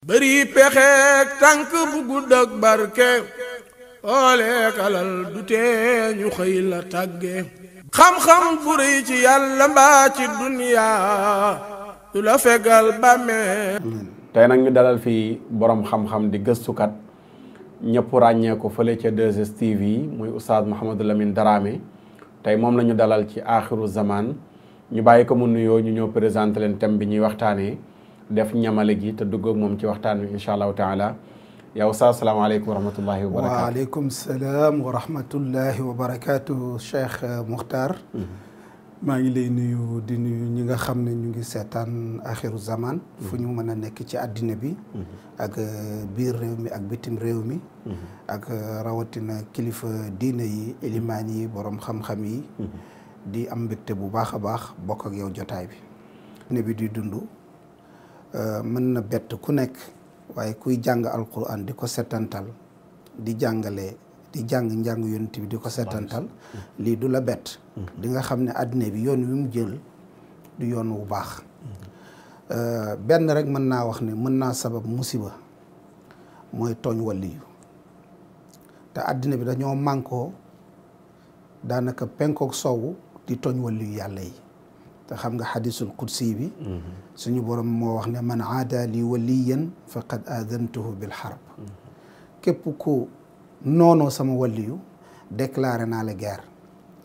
bëri pexeek tànk bu gudd ak barke ooleek alal du tee ñu xëy la tàgge xam-xam bu rëy ci yàlla mbaa ci duniyaa du la fegal bàmmee. tey nag ñu dalal fii borom xam-xam di gëstukat ñëpp ràññee ko fële ca 2STV muy oustaz Mouhamadou Lamine Dramé tey moom la ñu dalal ci aaxiru zaman ñu bàyyi ko mu nuyoo ñu ñëw présenté leen thème bi ñuy waxtaanee def ñamale gi te dugg ak moom ci waxtaan wi incha allahu taala yow oustaz salaamaaleykum wa rahmatullahi wa barakaatu. waaleykum salaam wa rahmatullahi wa barakaatu Cheikh Muxtaar. maa ngi lay nuyu di nuyu ñi nga xam ne ñu ngi seetaan axiru zaman fu ñu mën a nekk ci àddina bi ak biir réew mi ak bitim réew mi ak rawatina kilifa diine yi ilimaan yi borom xam-xam yi di am mbégte bu baax a baax bokk ak yow jotaay bi ne bi di dund mën na bett ku nekk waaye kuy jàng alquran di ko setantal di jàngale di jàng njàng yonent bi di ko setantal lii du la bett di nga xam ne àddina bi yoon wi mu jël du yoon wu baax benn rek mën naa wax ne mën naa sabab musiba mooy tooñ waliyu te àddina bi dañoo mànkoo daanaka penkook sowwu di tooñ waliyu yàlla yi te xam nga xadisul qudsi bi suñu borom moo wax ne man aada li waliyan faqad aadantuhu bil harb képp ku noonoo sama waliyu déclaré naa la guerre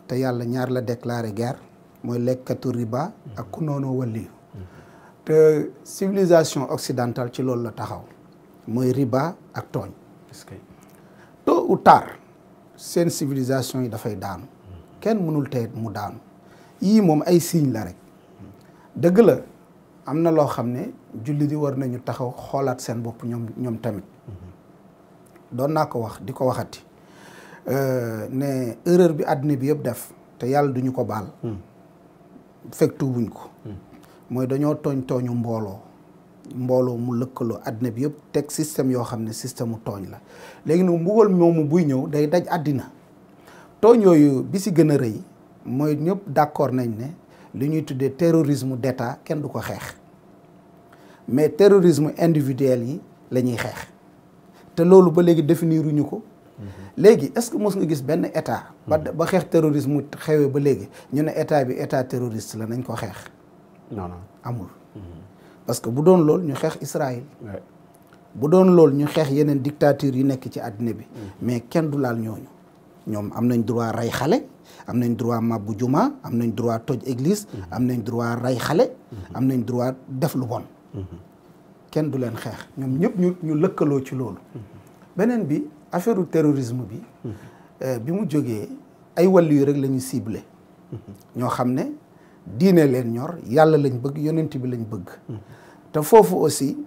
te yàlla ñaar la déclaré guerre mooy lekkatu riba ak ku noonoo waliyu te civilisation occidentale ci loolu la taxaw mooy riba ak tooñ tôt ou tard seen civilisation yi dafay daanu kenn mënul tey mu daanu yii moom ay signe la rek dëgg la am na loo xam ne jullit yi war nañu taxaw xoolaat seen bopp ñoom tamit doon naa ko wax di ko waxati ne erreur bi àddina bi yëpp def te yàlla duñu ko baal fekk tuubuñ ko mooy dañoo tooñu mbooloo mu lëkkaloo àddina bi yëpp teg système yoo xam ne système mu tooñ la léegi nag mbugal moomu buy ñëw day daj àddina tooñ yooyu bi si gën a rëy mooy ñëpp d'accord nañ ne li ñuy tuddee terrorisme d'État kenn du ko xeex mais terrorisme individuel yi la ñuy xeex te loolu ba léegi définiruñu ko léegi est-ce que mos nga gis benn état ba xeex terrorisme xewee ba léegi ñu ne état bi état terroriste la nañ ko xeex non amul parce que bu doon loolu ñu xeex Israël bu doon loolu ñu xeex yeneen dictature yi nekk ci àddina bi mais kenn du laal ñooñu ñoom am nañ droit rey xale am nañ droit mabbu juma am nañ droit toj église am nañ droit rey xale am nañ droit def lu bon kenn du leen xeex ñoom ñëpp ñu lëkkaloo ci loolu beneen bi affaire terrorisme bi mu jógee ay wàllu yu rek la ñu ciblé ñoo xam ne diine leen ñor yàlla lañ bëgg yonent bi lañ bëgg te foofu aussi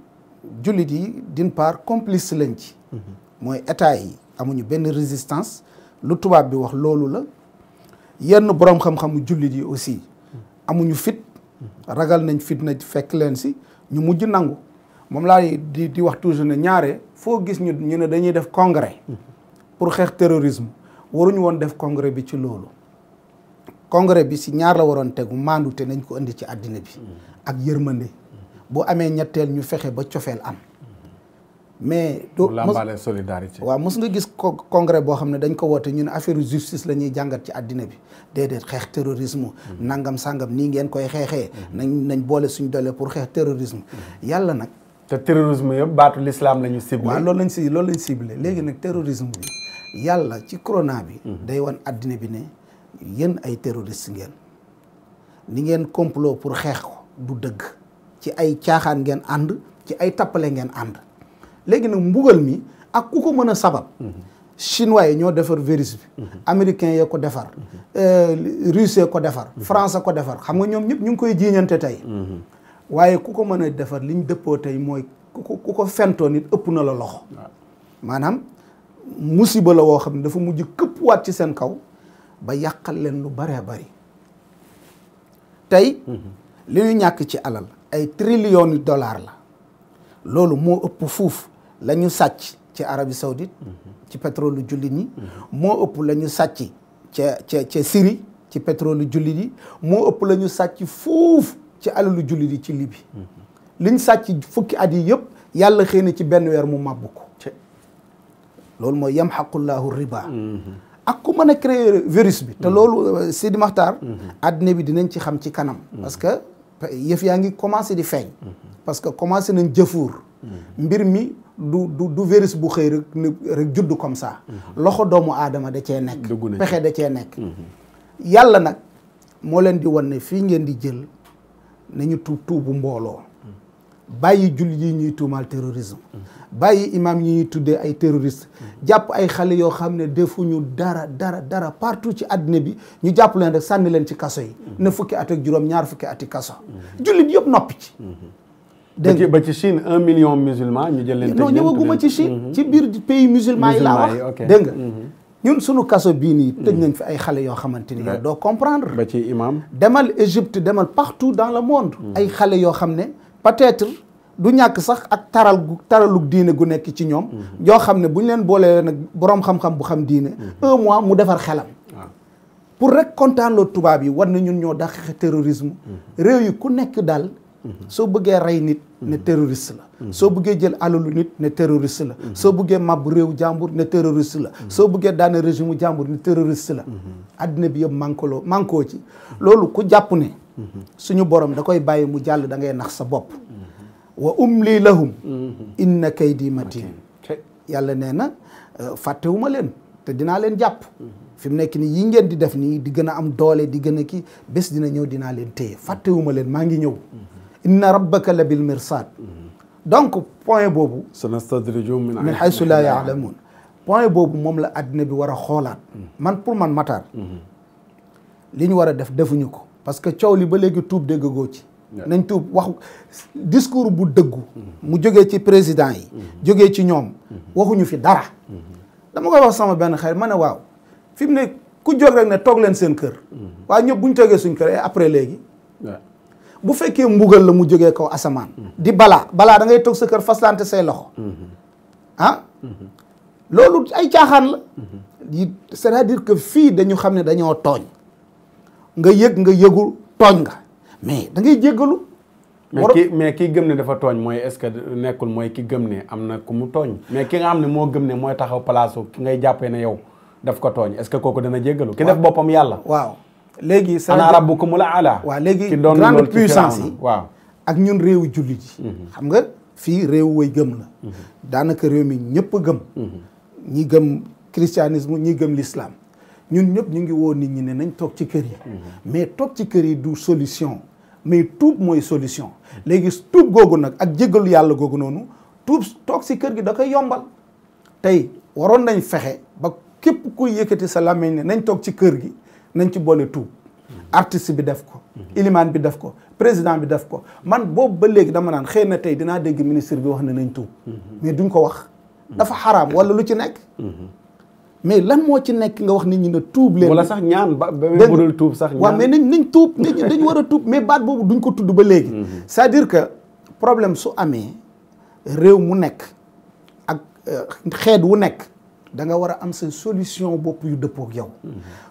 jullit yi d'une part complice lañ ci mooy état yi amuñu benn résistance lu tubaab bi wax loolu la yenn boroom xam-xamu jullit yi aussi amuñu fit ragal nañ fit na fekk leen si ñu mujj nangu moom laa di wax toujours ne ñaare foo gis ñu ne dañuy def congrès pour xeex terrorisme waruñu woon def congrès bi ci loolu congrès bi si ñaar la waroon tegu maandute nañ ko indi ci àddina bi ak yërmande bu amee ñetteel ñu fexe ba cofeel am mais lambaale solidarité waaw mos nga gis congrès boo xam ne dañ ko woote ñu ne affaire justice la ñuy jàngat ci àddina bi déedéet xeex terrorisme nangam sangam nii ngeen koy xeexee nañ boole suñ doole pour xeex terrorisme yàlla nag te terrorisme yëpp baatu l'islam la ñu ciblé waaw loolu lañ ciblé léegi nag terrorisme bi yàlla ci corona bi day wan àddina bi ne yéen ay terroriste ngeen ni ngeen complot pour xeex ko du dëgg ci ay caaxaan ngeen ànd ci ay tappale ngeen ànd léegi nag mbugal mi ak ku ko mën a sabab chinois yi ñoo defar virus bi américains yee ko defar russe ko defar france ko defar xam nga ñoom ñëpp ñu ngi koy jiiñante tey waaye ku ko mën a defar liñ dëppoo tey mooy ku ko fentoo nit ëpp na la loxo maanaam musiba la woo xam ne dafa mujj këpp waat ci seen kaw ba yàqal leen lu baree bari tey li ñu ñàkk ci alal ay trillions de dollars la loolu moo ëpp fuuf la ñu sàcc ci Arabie Saoudite ci pétrole jullit ñi moo ëpp la ñu sàcc ca Syrie ci pétrole jullit yi moo ëpp la ñu sàcc fuuf ci alalu jullit yi ci Libye liñ sàcc fukki at yi yëpp yàlla xëy na ci benn weer mu màbb ko loolu mooy yamxaqullahu riba ak ku mën a créer virus bi te loolu Sidi Maxtaar àddina bi dinañ ci xam ci kanam parce que yëf yaa ngi commencé di feeñ parce que commencé nañ jëfuur mbir mi du virus bu xëy rek judd comme ça loxo doomu aadama da cee nekk pexe da cee nekk yàlla nag moo leen di wan ne fii ngeen di jël nañu tuubu mbooloo bàyyi julli yi ñuy tuumaal terrorisme bàyyi imam yi ñuy tuddee ay terroriste jàpp ay xale yoo xam ne defuñu dara partout ci àddina bi ñu jàpp leen rek sànni leen ci kaso yi ne fukki at ak juróom ñaar fukki ati kaso jullit yëpp noppi ci dégg ba ci Chine 1 million musulman ñu jël leen non ñëwaguma ci Chine ci biir pays musulman yi laa wax dégg nga ñun suñu kaso bii nii tëj nañ fi ay xale yoo xamante ni doo comprendre ba ci imam demal Égypte demal partout dans le monde ay xale yoo xam ne peut-être du ñàkk sax ak taralug diine gu nekk ci ñoom yoo xam ne bu ñu leen boolee nag boroom xam-xam bu xam diine 1 mois mu defar xelam pour rek kontaan loo tubaab yi war na ñun ñoo dàq terrorisme réew yi ku nekk daal soo bëggee rey nit ne terroriste la soo bëggee jël alalu nit ne terroriste la soo bëggee màbb réew jàmbur ne terroriste la soo bëggee daane régime jàmbur ne terroriste la addina bi yëpp mankoo ci loolu ku jàpp ne suñu borom da koy bàyyi mu jàll da ngay nax sa bopp wa umli lahum inna kaydi matin yàlla nee na fàttewuma leen te dinaa leen jàpp fi mu nekk nii yi ngeen di def nii di gën a am doole di gën a kii bés dina ñëw dinaa leen téye fàttewuma leen maa ngi ñëw inna rabbaka la bil mirsad donc point boobu sanastadrijuhum min haysu la yaalamuun point boobu moom la addina bi war a xoolaat man pour man Matar li ñu war a def defuñu ko parce que coow li ba léegi tuub déggagoo ci nañ tuub wax discours bu dëggu mu jógee ci président yi jógee ci ñoom waxuñu fi dara dama koy wax sama benn xarit ma ne waaw fi mu ne ku jóg rek ne toog leen seen kër waaye ñëpp bu ñu toogee suñ kër après léegi bu fekkee mbugal la mu jógee kaw asamaan di balaa da ngay toog sa kër faslante say loxo loolu ay caaxaan la c'est-à-dire que fii dañu xam ne dañoo tooñ nga yëgul tooñ nga mais da ngay jéggalu mais kii gëm ne dafa tooñ mooy est-ce que nekkul mooy ki gëm ne am na ku mu tooñ mais ki nga xam ne moo gëm ne mooy taxaw place ki ngay jàppee ne yow daf ko tooñ est-ce que kooku dana jéggalu ki def boppam yàlla waaw léegi ana rabbukumul aala waaw léegi grande puissance yi waaw ak ñun réewu jullit yi xam nga fii réew way gëm la daanaka réew mi ñëpp a gëm ñi gëm christianisme ñi gëm l'islam ñun ñëpp ñu ngi woo nit ñi ne nañ toog ci kër yi mais toog ci kër yi du solution mais tuub mooy solution léegi tuub googu nag ak jéggalu yàlla googu noonu tuub toog si kër gi da koy yombal tey waroon nañ fexe ba képp kuy yëkkati sa làmmiñ ne nañ toog ci kër gi nañ ci boole tuub artiste bi def ko ilimaan bi def ko président bi def ko man boobu ba léegi dama naan xëy na tey dinaa dégg ministre bi wax ne nañ tuub mais duñ ko wax dafa xaraam wala lu ci nekk mais lan moo ci nekk nga wax nit ñi ne tuub leen wala sax ñaan ba budul tuub sax ñaan waaw mais nañ tuub nit ñi dañ war a tuub mais baat boobu duñ ko tudd ba léegi c'est-à-dire que problème su amee réew mu nekk ak xeet wu nekk da nga war a am sa solution bopp yu dëppoo ak yow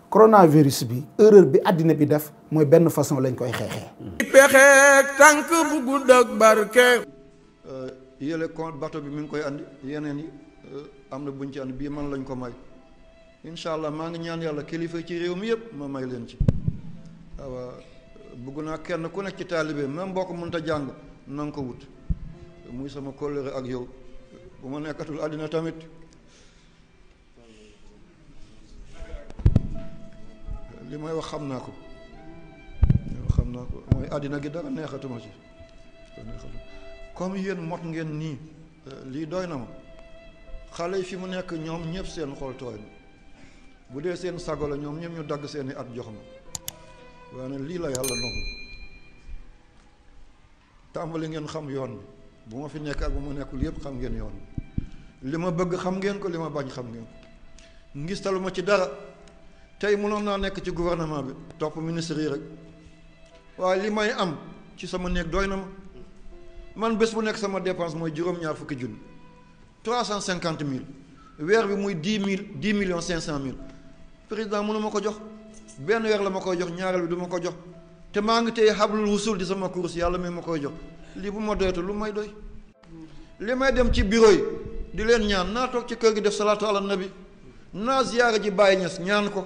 coronavirus bi erreur bi àddina bi def mooy benn façon lañ koy xeexee pexeek tànk bu gudd ak barke yële kon bato bi mi ngi koy andi yeneen yi am na buñ ci andi bii man lañ ko may incha allah maa ngi ñaan yàlla kilifa ci réew mi yëpp ma may leen ci waaw bëgg naa kenn ku nekk ci taalibe même boo ko mënta jàng na nga ko wut muy sama kóllëre ak yow bu ma nekkatul àddina tamit li may wax xam naa ko mooy àddina gi dara neexatuma ci comme yéen mot ngeen nii lii doy na ma xale yi fi mu nekk ñoom ñëpp seen xol tooy na bu dee seen sago la ñoom ñëpp ñu dagg seeni at jox ma waaye lii la yàlla nangu tàmbali ngeen xam yoon bi bu ma fi nekk ak bu ma nekkul yëpp xam ngeen yoon bi li ma bëgg xam ngeen ko li ma bañ xam ngeen ko ngistalu ma ci dara tey mënoon naa nekk ci gouvernement bi topp ministre yi rek waaye li may am ci sama néeg doy na ma man bés bu nekk sama dépense mooy juróom-ñaar fukki junni 350 000 weer bi muy 10 millions 500 000 président mënu ma ko jox benn weer la ma koy jox ñaareel bi du ma ko jox te maa ngi tey xablul wusul di sama course yàlla mi ma koy jox lii bu ma doyatu lu may doy li may dem ci bureau yi di leen ñaan naa toog ci kër gi def salaatu ala nabi, naa ziyaara ji Baay Ñas ñaan ko,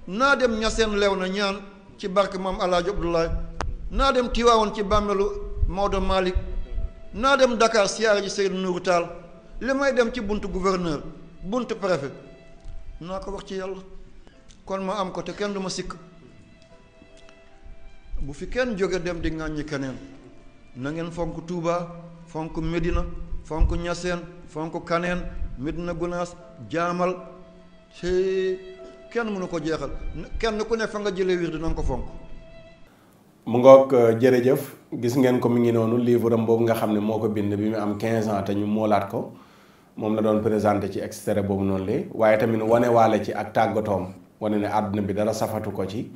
naa dem Ñaseen lew na ñaan ci barke maam Alaaji Abdoulaye, naa dem Tiwaawoon ci bàmmeelu Maodo Malick, naa dem Dakar siyaara ji Seydou Nourou Tall, li may dem ci buntu gouverneur buntu préfet naa ko wax ci yàlla, kon ma am ko te kenn du ma sikk. bu fi kenn jóge dem di ŋàññi keneen, na ngeen fonk Touba, fonk Medina, fonk Ñaseen, fonk Kaneen, Medina Gunaas, Jaamal, te kenn mënu ko jeexal, kenn ku ne fa nga jëlee wir dina nga ko fonk. mu ngoog jërëjëf, gis ngeen ko mi ngi noonu livre am boobu nga xam ne moo ko bind bi mu am 15 ans te ñu moolaat ko, moom la doon présenté ci extrait boobu noonu la, waaye tamit wane waale ci ak tàggatoom, wane ne àdduna bi dara safatu ko ci.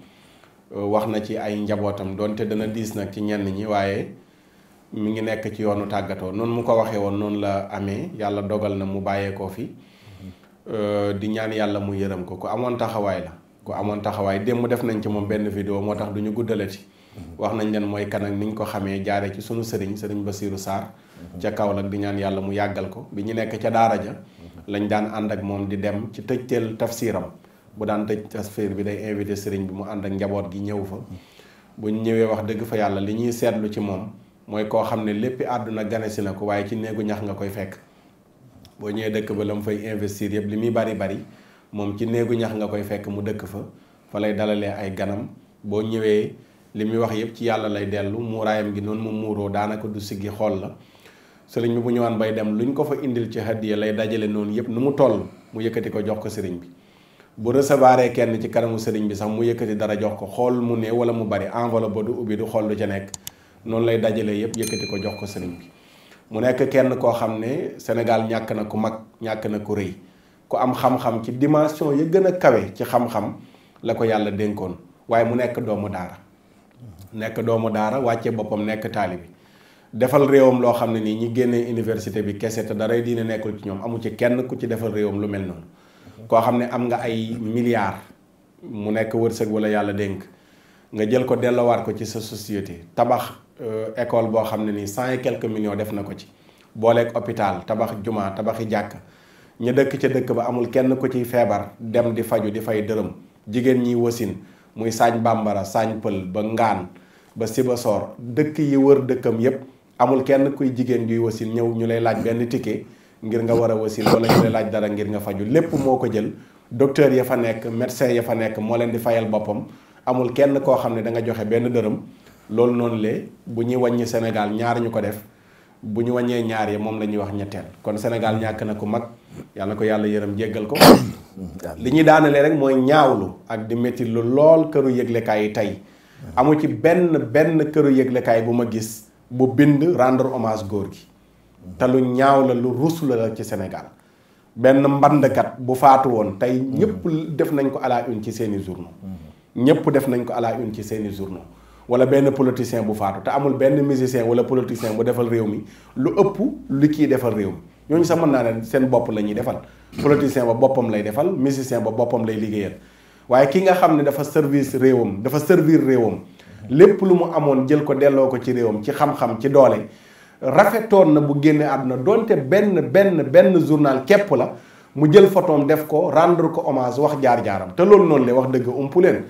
wax na ci ay njabootam doonte dana diis nag ci ñenn ñi, waaye mi ngi nekk ci yoonu tàggatoo noonu mu ko waxee woon noonu la amee. yàlla dogal na mu bàyyeekoo fi, di ñaan yàlla mu yërëm ko. ku amoon taxawaay la, ku amoon taxawaay. démb def nañ ci moom benn vidéo, moo tax du ñu guddalati. wax nañ leen mooy kan ak niñ ko xamee jaare ci sunu sëriñ Basiiru Sarr ca Kaolack, di ñaan yàlla mu yàggal ko. bi ñu nekk ca daara ja lañ daan ànd ak moom di dem ci tëjteel tafsiram. bu daan tëj tasfiir bi day invité sëriñ bi mu ànd ak njaboot gi ñëw fa. buñ ñëwee wax dëgg fa yàlla li ñuy seetlu ci moom mooy koo xam ne léppi àdduna ganesi na ko, waaye ci néegu ñax nga koy fekk. boo ñëwee dëkk ba la mu fay investir yëpp li muy bari moom ci néegu ñax nga koy fekk mu dëkk fa lay dalalee ay ganam. boo ñëwee li muy wax yëpp ci yàlla lay dellu, muuraayam gi noonu mu muuroo daanaka du siggi xool la. sëriñ bi bu ñëwaan bay dem luñ ko fa indil ci hadiya lay dajale noonu yëpp nu mu toll mu yëkkati ko jox ko sëriñ bi. bu recevoir kenn ci kanamu sëriñ bi sax mu yëkkati dara jox ko, xool mu ne wala mu bari enveloppe ba du ubbi du xool lu ca nekk, noonu lay dajale yëpp yëkkati ko jox ko sëriñ bi. mu nekk kenn koo xam ne Sénégal ñàkk na ku mag, ñàkk na ku rëy, ku am xam-xam ci dimension yi gën a kawe ci xam-xam la ko yàlla dénkoon. waaye mu nekk doomu daara wàcce boppam nekk taalibi, defal réewam loo xam ne nii ñi génnee université bi kese te daray diine nekkul ci ñoom, amu ci kenn ku ci defal réewam lu mel noonu. koo xam ne am nga ay milliards mu nekk wërsëg wala yàlla dénk, nga jël ko delloowaat ko ci sa société, tabax école boo xam ne nii 100 et quelques millions def na ko ci, booleeg hôpital, tabax jumaa, tabaxi jàkk. ñu dëkk ca dëkk ba amul kenn ku ciy feebar dem di faju di fay dërëm. jigéen ñi wasin muy Saañ Bambara, Saañ Pël ba Ngaan ba Sibassor, dëkk yi wër dëkkam yépp amul kenn kuy jigéen juy wasin ñëw ñu lay laaj benn ticket ngir nga war a wasin wala ñu lay laaj dara ngir nga faju. lépp moo ko jël, docteur ya fa nekk, médecin ya fa nekk moo leen di fayal boppam. amul kenn koo xam ne da nga joxe benn dërëm. loolu noonu le bu ñuy wàññi Sénégal ñaar ñu ko def, bu ñu wàññee ñaar yi moom la ñuy wax ñetteel. kon Sénégal ñàkk na ku mag, yàlla ko yàlla yërëm jéggal ko. li ñuy daanalee rek mooy ñaawlu ak di métti lu lool këru yëglekaay yi tey. amu ci benn këru yëglekaay bu ma gis bu bind rendre hommage góor gi. te lu ñaaw la, lu rus la ci Sénégal. benn mbandkat bu faatu woon tey ñëpp def nañ ko à la une ci seeni journaux. ñëpp def nañ ko à la une ci seeni journaux. wala benn politicien bu faatu te amul benn musicien wala politicien bu defal réew mi lu ëpp li kii defal réew mi. ñooñu sax mën naa ne seen bopp la ñuy defal. politicien ba boppam lay defal, musicien ba boppam lay liggéeyal. waaye ki nga xam ne dafa servir réewam lépp lu mu amoon jël ko delloo ko ci réewam ci xam-xam ci doole. rafetoon na bu génne àdduna donte benn journal képp la mu jël photoom def ko rendre ko hommage wax jaar-jaaram. te loolu noonu la wax dëgg umpu leen.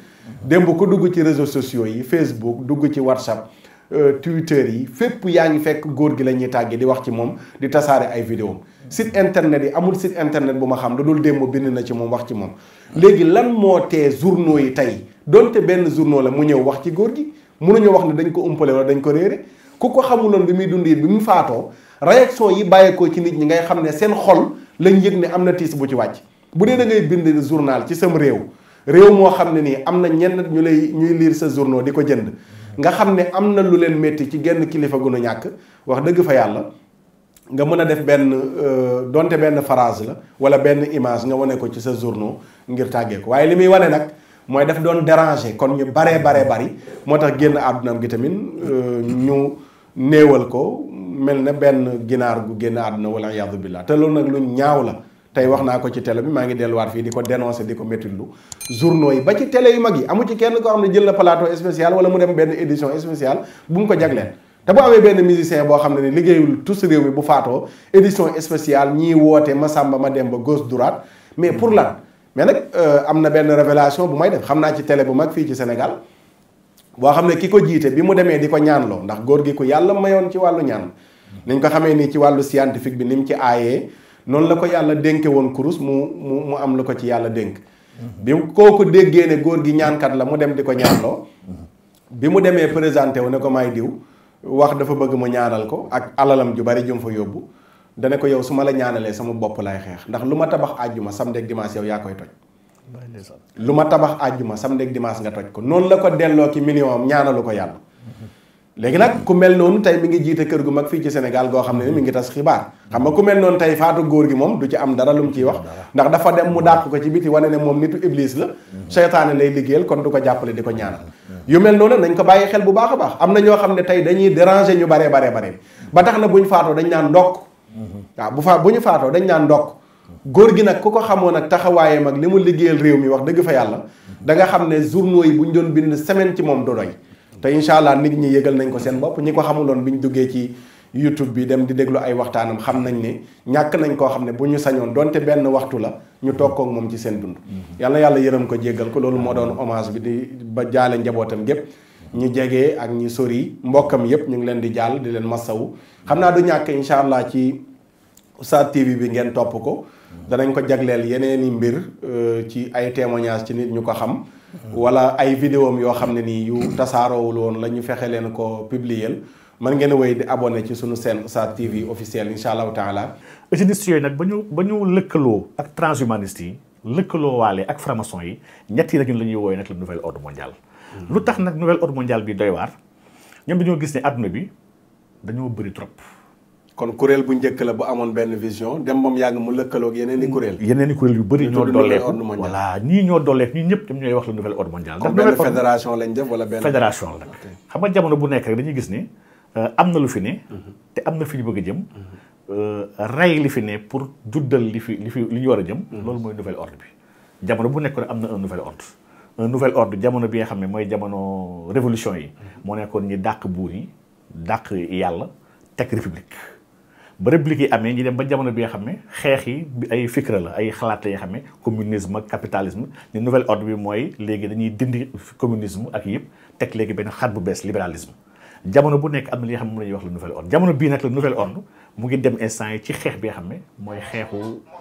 démb ko dugg ci réseaux sociaux yi, Facebook, dugg ci WhatsApp, Twitter yi, fépp yaa ngi fekk góor gi la ñuy tàggee di wax ci moom, di tasaare ay vidéo. site internet yi amul site internet bu ma xam lu dul démb bind na ci moom wax ci moom. léegi lan moo tee journaux yi tey donte benn journaux la mu ñëw wax ci góor gi, mënuñu wax ne dañ ko umpale wala dañ ko réere. ku ko xamuloon bi muy dund it bi mu faatoo réaction yi bàyyeekoo ci nit ñi ngay xam ne seen xol lañ yëg ne am na tiis bu ci wàcc. bu dee da ngay bind journal ci sam réew moo xam ne nii am na ñenn ñuy lire sa journaux di ko jënd, nga xam ne am na lu leen métti ci genn kilifa gu nu ñàkk, wax dëgg fa yàlla nga mën a def benn donte benn phrase la wala benn image nga wane ko ci sa journaux ngir tàggee ko. waaye li muy wane nag mooy daf doon déranger kon ñu bari moo tax génn àddunaam gi tamit ñu néewal ko mel na benn ginaar gu génn àdduna wala iyaadu billah. te loolu nag lu ñaaw la. tey wax naa ko ci télé bi, maa ngi delluwaat fii di ko dénoncer di ko méttitlu. journaux yi ba ci télé yu mag yi amu ci kenn koo xam ne jël na plateau spécial wala mu dem benn édition spéciale bu mu ko jagleel. te bu amee benn musicien boo xam ne ni liggéeyul tous réew mi bu faatoo édition spéciale ñii woote Masamba Mademba gauche droite mais pour lan mais nag am na benn révélation bu may def xam naa ci télé bu mag fii ci Sénégal boo xam ne ki ko jiite bi mu demee di ko ñaanloo ndax góor gi ko yàlla mayoon ci wàllu ñaan niñ ko xamee nii ci wàllu scientifique bi ni mu ci aayee noonu la ko yàlla dénke woon kurus mu am lu ko ci yàlla dénk bi kooku déggee ne góor gi ñaankat la mu dem di ko ñaanloo bi mu demee présenté wu ne ko may diw wax dafa bëgg mu ñaanal ko ak alalam ju bari jum fa yóbbu dana ko yow su ma la ñaanalee sama bopp lay xeex ndax lu ma tabax àjjuma samedi ak dimanche yow yaa koy toj lu ma tabax àjjuma samedi ak dimanche nga toj ko noonu la ko delloo ki million am ñaanalu ko yàlla léegi nag ku mel noonu tey mi ngi jiite kër gu mag fii ci Sénégal goo xam ne mi ngi tas xibaar xam nga ku mel noonu tey faatu góor gi moom du ci am dara lu mu ciy wax ndax dafa dem mu dàq ko ci biti wane ne moom nitu iblis la seytaane lay liggéeyal kon du ko jàppale di ko ñaanal yu mel noonu nañ ko bàyyi xel bu baax a baax am na ñoo xam ne tey dañuy déranger ñu bare ba tax na bu ñu faatoo dañ naan ndokk waaw bu ñu faatoo dañ naan ndokk góor gi nag ku ko xamoon ak taxawaayam ak li mu liggéeyal réew mi wax dëgg fa yàlla da nga xam ne journaux yi bu ñu doon bind semaine ci moom du doy te incha allah nit ñi yëgal nañ ko seen bopp ñi ko xamuloon bi ñu duggee ci YouTube bi dem di déglu ay waxtaanam xam nañ ne ñàkk nañ koo xam ne bu ñu sañoon donte benn waxtu la ñu toog koog moom ci seen dund yàlla yàlla yërëm ko jéggal ko loolu moo doon hommage bi di ba jaale njabootam gépp ñi jege ak ñi sori mbokkam yëpp ñu ngi leen di jàll di leen massawu xam naa du ñàkk incha allah ci Oustaz TV bi ngeen topp ko danañ ko jagleel yeneeni mbir ci ay témoignages ci nit ñu ko xam wala ay vidéom yoo xam ne nii yu tasaaroowul woon la ñu fexe leen ko publier mën ngeen a wéy di abonné ci sunu seen Oustaz TV officiel incha allahu taala. eugénistes yooyu nag ba ñu lëkkaloo ak transhumanistes yi lëkkaloo waale ak franc-maçon yi ñett yi nag ñun la ñuy wooyee nag le nouvel ordre mondial. lu tax nag nouvel ordre mondial bi doy waar ñoom dañoo gis ne àdduna bi dañoo bëri trop. kon kuréel bu njëkk la bu amoon benn vision dem moom yàgg mu lëkkaloo ak yeneen i kuréel. yeneen i kuréel yu bëri ñoo dolleeku voilà ñii ñoo dolleeku ñii ñëpp ñoom ñooy wax le nouvel ordre mondial. comme benn fédération lañ def wala benn. fédération la xam nga jamono bu nekk rek dañuy gis ne am na lu fi ne. te am na fi ñu bëgg a jëm. rey li fi ne pour juddal li ñu war a jëm. loolu mooy nouvel ordre bi. jamono bu nekk rek am na un nouvel ordre. un nouvel ordre jamono bi nga xam ne mooy jamono révolution yi. moo nekkoon ñi dàq buur yi dàq yàlla teg république. ba république yi amee ñi dem ba jamono bi nga xam ne xeex yi ay fikra la ay xalaat la yoo xam ne communisme ak capitalisme ni nouvel ordre bi mooy léegi dañuy dindi communisme ak yëpp teg léegi benn xaat bu bees libéralisme jamono bu nekk am na li nga xam ne moom la ñuy wax le nouvel ordre jamono bii nag le nouvel ordre mu ngi dem instant yi ci xeex bi nga xam ne mooy xeexu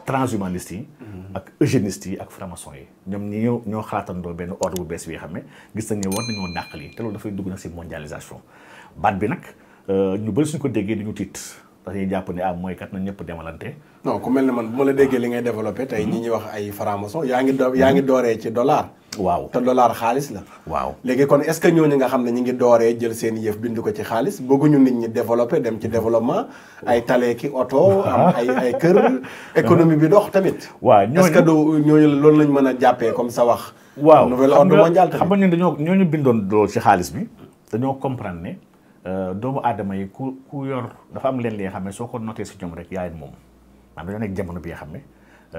transhumanistes yi ak eugénistes yi ak franc-maçon yi ñoom ñi ñoo xalaatandoo benn ordre bu bees bi nga xam ne gis nañ ne war nañoo dàq lii te loolu dafay dugg nag si mondialisation baat bi nag ñu bëri suñu ko déggee di ñu tiit dañuy jàpp ne mooy kat na ñëpp demalante. non ku mel ne man bu ma la déggee li ngay développé tey ñi ñuy wax ay franc-maçon yaa ngi dooree ci dollar. waaw te dollar xaalis la. waaw léegi kon est-ce que ñooñu nga xam ne ñi ngi dooree jël seen yëf bind ko ci xaalis bëgguñu nit ñi développé dem ci développement ay tale ki oto am ay kër économie bi dox tamit. waaw ñooñu est-ce que ñooñu loolu lañ mën a jàppee comme ça wax. waaw nouvel ordre mondial tamit xam nga ñooñu bindoon loolu ci xaalis bi dañoo comprendre ne. doomu aadama yi ku yor dafa am leen li nga xam ne soo ko noté si ñoom rek yaay moom maanaam dañoo nekk jamono bi nga xam ne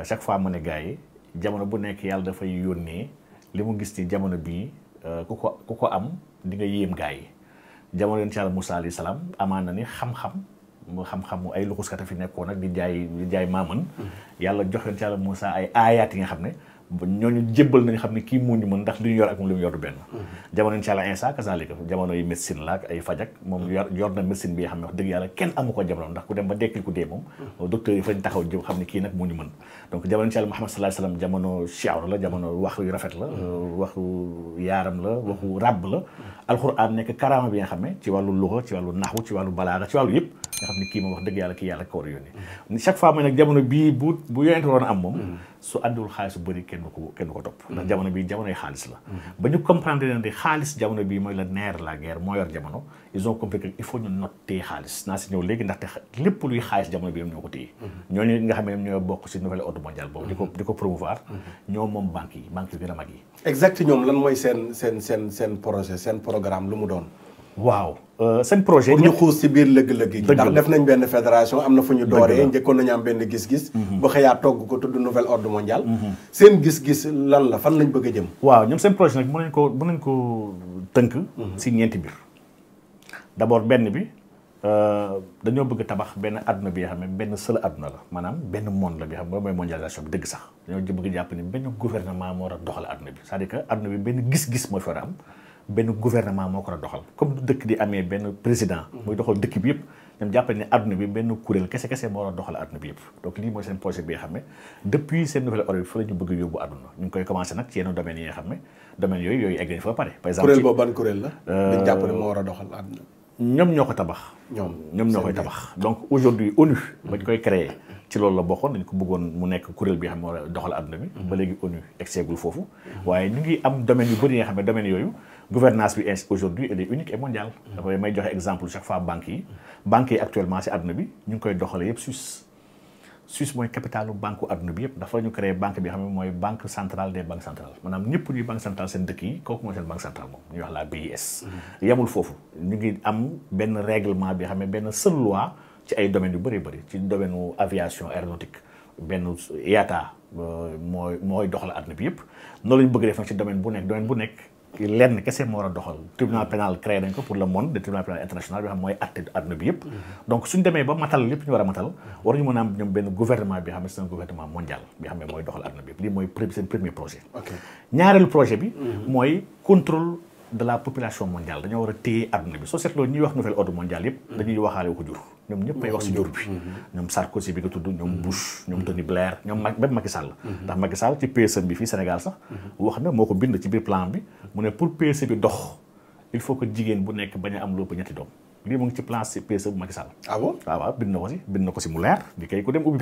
chaque fois mu ne gars yi jamono bu nekk yàlla dafay yónnee li mu gis ci jamono bii ku ko am di nga yéem gars yi jamono yonent Yàlla Musaa alayhi salaam amaan na ni xam-xamu ay luxuskata fi nekkoon nag di jaay maaman yàlla jox yonent Yàlla Musaa ay aayaat yi nga xam ne ñooñu jébbal nañu xam ne kii moo ñu mën ndax li ñu yor ak moom li mu yor du benn jamono incha allah insa kazalika jamono yi médecine la ak ay fajak moom yor na médecine bi nga xam ne wax dëgg yàlla kenn amu ko jamono ndax ku dem ba dekkil ku dee moom docteur yi fañ taxaw jëm xam ne kii nag moo ñu mën donc jamono incha allah Muhammad sallallahu alayhi wasallam jamono shi'r la jamono wax yu rafet la waxu yaaram la waxu ràbb la alquran nekk karaama bi nga xam ne ci wàllu luxa ci wàllu naxwu ci wàllu balaaga ci wàllu yëpp nga xam ne kii moom wax dëgg yàlla kii yàlla ko war a yónni chaque fois mooy nag jamono bii bu yonente waroon am moom su àndiwul xaalis bu bëri kenn du ko topp ndax jamono bii jamonoy xaalis la ba ñu comprendre ne xaalis jamono bii mooy le nerf de la guerre moo yor jamono ils ont compris que il faut ñu noter xaalis naa si ñëw léegi ndaxte lépp luy xaalis jamono bii ñoo ko téye ñooñu nga xam ne ñoo bokk si nouvel ordre mondial boobu di ko promouvoir ñoo moom banques yi gën a mag yi exact ñoom lan mooy seen projet seen programme lu mu doon waaw seen projet pour ñu xuus ci biir lëgg-lëgg yi ndax def nañ benn fédération am na fu ñu dooree njëkkoon nañu am benn gis-gis ba xëyaat togg ko tudd nouvel ordre mondial seen gis-gis lan la fan lañ bëgg a jëm waaw ñoom seen projet nag mën nañ ko tënk ci ñeenti mbir d'abord benn bi dañoo bëgg tabax benn àdduna bi nga xam ne benn seul àdduna la maanaam benn monde la bi xam ne mooy mondialisation bi dëgg sax dañoo bëgg jàpp ni benn gouvernement moo war a doxal àdduna bi c'est-à-dire que àdduna bi benn gis-gis moo fi war a am benn gouvernement moo ko war a doxal comme du dëkk di amee benn président muy doxal dëkk bi yëpp ñoom jàpp ne àdduna bi benn kuréel kese moo war a doxal àdduna bi yëpp donc lii mooy seen projet bi nga xam ne depuis seen nouvelle ordre bi fa la ñu bëgg yóbbu àdduna ñu ngi koy commencé nag ci yenn domaines yi nga xam ne domaines yooyu egg nañ fa ba pare par exemple kuréel boobu ban kuréel la dañ jàpp ne moo war a doxal àdduna ñoom ñoo ko tabax ñoom ñoo koy tabax donc aujourd'hui ONU bañ koy créé ci loolu la bokkoon dañ ko bëggoon mu nekk kuréel bi nga xam ne war a doxal àdduna bi ba léegi ONU egseegul foofu waaye ñu ngi am domaines yu bëri yi nga xam ne domaines yooyu gouvernance bi aujourd'hui elle est unique et mondiale dafay may joxe exemple chaque fois banques yi actuellement ci àdduna bi ñu ngi koy doxale yëpp Suisse mooy capitalu banque àdduna bi yëpp dafa ñu créé banque bi xam ne mooy banque centrale des banques centrales maanaam ñëpp ñuy banque centrale seen dëkk yi kooku mooy seen banque centrale moom ñuy wax la BIS yemul foofu ñu ngi am benn règlement bi xam ne benn seule loi ci ay domaines yu bëri ci domaine u aviation aéronautique benn IATA mooy doxal àdduna bi yëpp noonu la ñu bëgg def nag ci domaine bu nekk lenn kese moo war a doxal tribunal pénal créé nañ ko pour le monde de tribunal pénal international bi xam mooy atte àdduna bi yëpp donc suñ demee ba matal lépp ñu war a matal war ñu mën a am ñoom benn gouvernement bi xam ne c'est un gouvernement mondial bi xam ne mooy doxal àdduna bi yëpp lii mooy seen premier projet ñaareelu projet bi mooy contrôle de la population mondiale dañoo war a téye àdduna bi soo seetloo ñuy wax nouvel ordre mondial yëpp dañuy waxaale ko jur ñoom ñëpp ay wax ci jur bi ñoom Sarkozy bi nga tudd ñoom Bush ñoom Tony Blair ñoom même Macky Sall ndax Macky Sall ci PSE bi fii Sénégal sax wax na moo ko bind ci biir plan bi mu ne pour PSE bi dox il faut que jigéen bu nekk bañ a am lu ëpp ñetti doom lii mu ngi ci plan ci PSE bu Macky Sall waaw bind na ko si mu leer di kay ku dem ubbi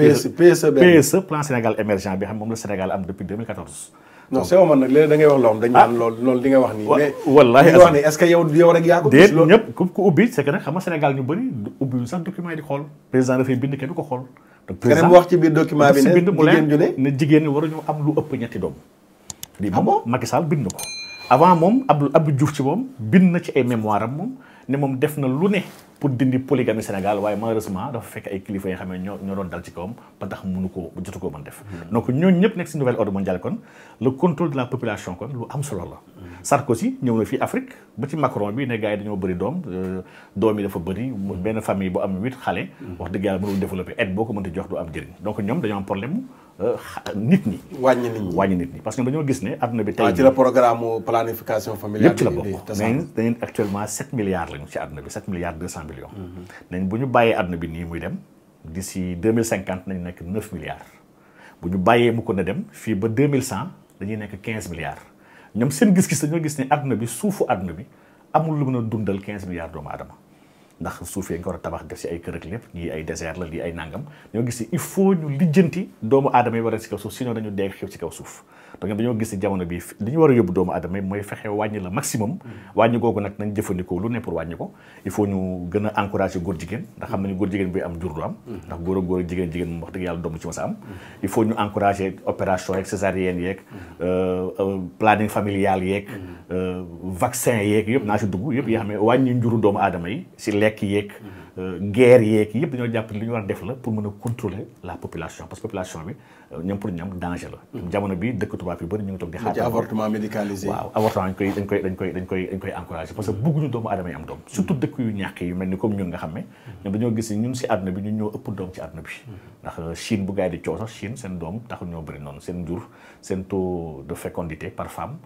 PSE plan Sénégal émergent bi xam moom la Sénégal am depuis 2014 non c'est man nag léegi da ngay wax loo xam dañ naan loolu li nga wax nii mais wallaahi li nga wax nii est-ce que yow rek yaa ko gis déet ñëpp ku ubbi c'est que nag xam nga Sénégal ñu bëri ubbi ñu sax document yi di xool président dafay bind kenn du ko xool donc président wax ci biir document bi ne bind mu leer ne jigéen ñi waruñu am lu ëpp ñetti doom lii moom Macky Sall bind na ko avant moom Abdou Diouf ci moom bind na ci ay mémoire am moom ne moom def na lu ne pour dindi polygamie Sénégal waaye malheureusement dafa fekk ay kilifa yi xam ne ñoo doon dal ci kawam ba tax jotu koo mën def donc ñooñu ñëpp nekk si nouvel ordre mondial kon le contrôle de la population kon lu am solo la Sarkozy ñëw na fii Afrique ba ci Macron bi ne gars yi dañoo bëri doom yi dafa bëri benn famille bu am 8 xale wax dëgg yàlla mënul développer aide boo ko mënti jox du am njëriñ donc ñoom dañoo am problème nit ñi wàññi nit ñi parce que dañoo gis ne adduna bi tey ci la programme planification familiale yëpp ci la bokk dañu actuellement 7 milliards lañu ci adduna bi 7 milliards 200 millions nañ bu ñu bàyyee adduna bi nii muy dem d'ici 2050 nañ nekk 9 milliards bu ñu bàyyee mu ko ne dem fii ba 2100 dañuy nekk 15 milliards ñoom seen gis-gis dañoo gis ne adduna bi suufu adduna bi amul lu mën a dundal 15 milliards doomu aadama ndax suuf yi nga war a tabax def si ay kër ak lépp lii ay désert la lii ay nangam ñoo gis ne il faut ñu lijjanti doomu aadama yi war a si kaw suuf sinon dañu dee xew ci kaw suuf donc dañoo gis ne jamono bi li ñu war a yóbbu doomu aadama yi mooy fexe wàññi la maximum wàññi googu nag nañ jëfandikoo lu ne pour wàññi ko il faut ñu gën a encourager góor jigéen ndax xam nañu góor jigéen bi am jur du am ndax góor ak góor ak jigéen moom wax dëgg yàlla doom ci ma sa am il faut ñu encourager opération yeeg césarienne yeeg planning familial yeeg vaccin yeeg yëpp naa si dugg yëpp yoo xam ne wàññi njuru doomu aadama yi si lekk yeeg guerre yeeg yëpp dañoo jàpp li ñu war a def la pour mën a contrôler la population parce que population bi ñoom pour ñoom danger la jamono bi dëkk tubaab yu bëri ñu ngi toog di xaar ci avortement médicalisé waaw avortement dañ koy encourager parce que bëgguñu doomu aadama yi am doom surtout dëkk yu ñàkk yu mel ni comme ñun nga xam ne ñoom dañoo gis ñun si àdduna bi ñun ñoo ëpp doom ci àdduna bi ndax Chine bu gars yi di coow sax Chine seen doom taxul ñoo bëri noonu seen njur seen taux de fécondité par femme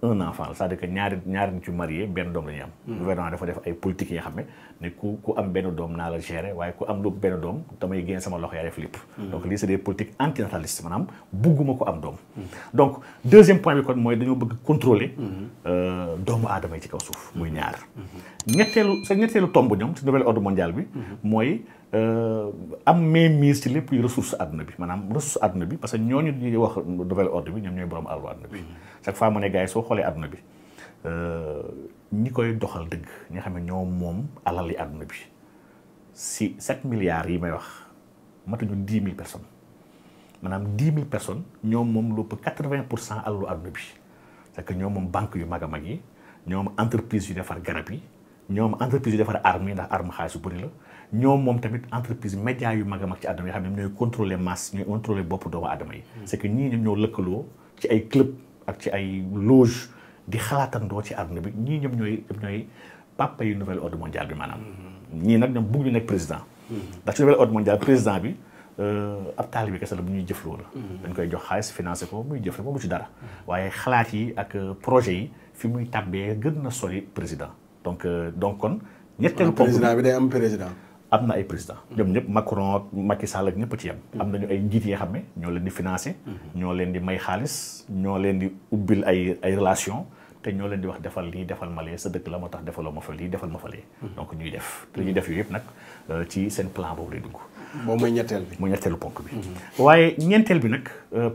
un enfant c'est-à-dire que ñaari nit yu marié benn doom la ñuy am gouvernement dafa def ay politique yi nga xam ne ku am benn doom naa la gérer waaye ku am lu benn doom damay génn sama loxo yaa def lépp donc lii c'est des politiques antinatalistes maanaam bugguma ko am doom donc deuxième point bi kon mooy dañoo bëgg contrôler doomu aadama yi ci kaw suuf muy ñaar ñetteelu tomb ñoom ci nouvel ordre mondial bi mooy am mainmise ci lépp ressource àdduna bi maanaam ressource àdduna bi parce que ñooñu ñuy wax nouvel ordre bi ñoom ñooy borom àllu àdduna bi chaque fois mu ne gars yi soo xoolee àdduna bi ñi koy doxal dëgg ñi nga xam ne ñoo moom alal yi àdduna bi si 7 milliards yi may wax matuñu 10 000 personnes maanaam 10 000 personnes ñoom moom lu ëpp 80% alalu àdduna bi c'est que ñoom moom banque yu mag a mag yi ñoom entreprise yu defar garab yi ñoom entreprise yu defar armes yi ndax arme xaalis yu bëri la ñoom moom tamit entreprise média yu mag a mag ci àdduna yi xam ne ñooy contrôler masse ñooy contrôler bopp doomu aadama yi c'est que ñii ñoom ñoo lëkkaloo ci ay club ak ci ay loge di xalaatandoo ci àdduna bi ñii ñoom ñooy papa yu nouvel ordre mondial bi maanaam ñii nag ñoom bëgg ñu nekk président ndax ci nouvel ordre mondial président bi ab taalibe bi kese la bu ñuy jëf loolu dañ koy jox xaalis financé ko muy jëf la moomu ci dara waaye xalaat yi ak projet yi fi muy tàbbee gën na sori président donc kon ñetteelu président bi day am président am na ay président ñoom ñëpp Macron ak Macky Sall ak ñëpp ci yem am nañu ay njiit yoo xam ne ñoo leen di financé ñoo leen di may xaalis ñoo leen di ubbil ay relation te ñoo leen di wax defal lii defal ma lee sa dëkk la moo tax defaloo ma fa lii defal ma fa lee donc ñuy def te ñuy def yooyu yëpp nag ci seen plan boobu lay dugg boobu mooy ñetteel bi mooy ñetteelu ponk bi waaye ñeenteel bi nag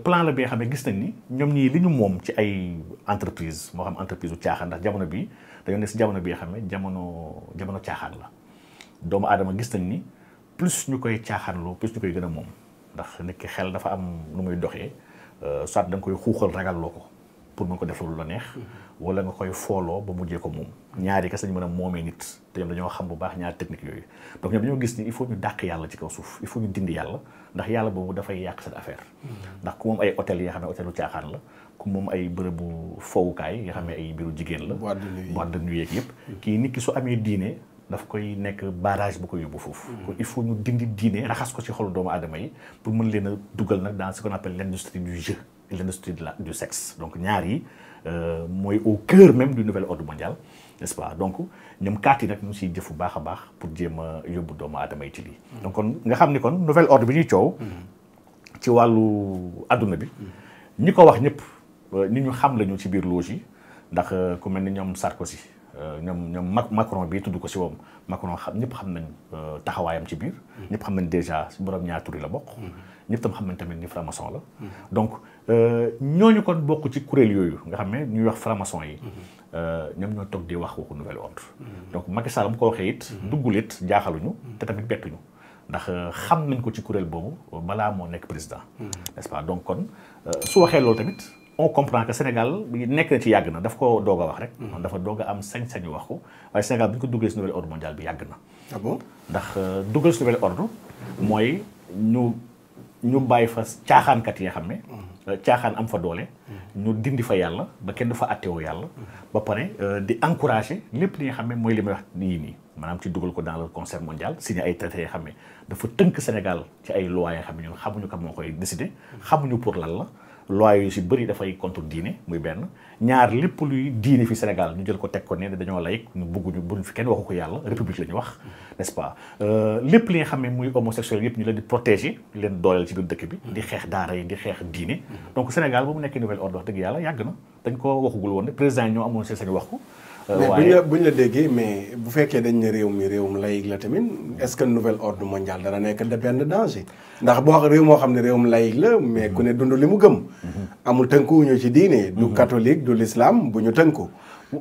plan la bi nga xam ne gis nañ ni ñoom ñii li ñu moom ci ay entreprise moo xam entreprise u caaxaan ndax jamono bi dañoo ne si jamono bi nga xam ne jamono caaxaan la doomu aadama gis nañ ni plus ñu koy caaxaanloo plus ñu koy gën a moom ndax nit ki xel dafa am nu muy doxee soit da nga koy xuuxal ragalloo ko pour mën ko def lu la neex wala nga koy fooloo ba mujjee ko moom ñaari kese lañu mën a moomee nit te ñoom dañoo xam bu baax ñaari technique yooyu donc ñoom dañoo gis ni il faut ñu dàq yàlla ci kaw suuf il faut ñu dindi yàlla ndax yàlla boobu dafay yàq seen affaire ndax ku moom ay hôtel yi nga xam ne hôtelu caaxaan la ku moom ay bërëbu fowukaay yi nga xam ne ay mbiru jigéen la boîte de nuit yeeg yëpp kii nit ki su amee diine daf koy nekk barrage bu ko yóbbu foofu kon il faut ñu dindi diine raxas ko ci xolu doomu aadama yi pour mën leen a dugal nag dans ce qu'on appelle l'industrie du jeu et l'industrie du sexe donc ñaar yi mooy au cœur même du nouvel ordre mondial n'est-ce pas donc ñoom kaat yi nag ñu siy jëf bu baax a baax pour jéem a yóbbu doomu aadama yi ci lii donc kon nga xam ni kon nouvel ordre bi ñuy coow ci wàllu adduna bi ñi ko wax ñëpp nit ñu xam lañu ci biir loge yi ndax ku mel ni ñoom Sarkozy ñoom Macron bi tudd ko si moom Macron xam ñëpp xam nañ taxawaayam ci biir ñëpp xam nañ déjà borom ñaar tur yi la bokk ñëpp tam xam nañ tamit ni franc-maçon la donc ñooñu kon bokk ci kuréel yooyu nga xam ne ñuy wax franc-maçon yi ñoom ñoo toog di wax waxu nouvel ordre donc Macky Sall mu ko waxee it duggul it jaaxaluñu te tamit bettuñu ndax xam nañ ko ci kuréel boobu balaa moo nekk président n'est-ce pas donc kon su waxee loolu tamit on comprend que Sénégal nekk na ci yàgg na daf ko doog a wax rek dafa doog a am sañ-sañu wax ko waaye Sénégal bu ñu ko dugalee si nouvel ordre mondial bi yàgg na ah bon ndax dugal si nouvel ordre mooy ñu bàyyi fa caaxaankat yi nga xam ne caaxaan am fa doole ñu dindi fa yàlla ba kenn du fa attewoo yàlla ba pare di encourager lépp li nga xam ne mooy li may wax nii maanaam ci dugal ko dans le concert mondial signé ay traités yoo xam ne dafa tënk Sénégal ci ay lois yoo xam ne ñun xamuñu ko moo koy décider xamuñu pour lan la loi yu si bëri dafay contre diine muy benn ñaar lépp luy diine fi Sénégal ñu jël ko teg ko ne dañoo laïc ñu bëgguñu buñ fi kenn waxu ko yàlla république la ñu wax n'est-ce pas lépp li nga xam ne muy homosexuel yëpp ñu leen di protéger leen dooleel ci biir dëkk bi di xeex daara yi di xeex diine donc Sénégal ba mu nekkee nouvel ordre wax dëgg yàlla yàgg na dañ ko waxugul woon ne président ñoo amoon seen wax ko mais buñ la déggee mais bu fekkee dañ ne réew mi réewum laïc la tamit est-ce que nouvel ordre mondial dana nekk de benn danger ndax boo réew moo xam ne réewum laïc la mais ku ne dund li mu gëm amul tënkuwuñu ci diine du catholique du l'islam bu ñu tënku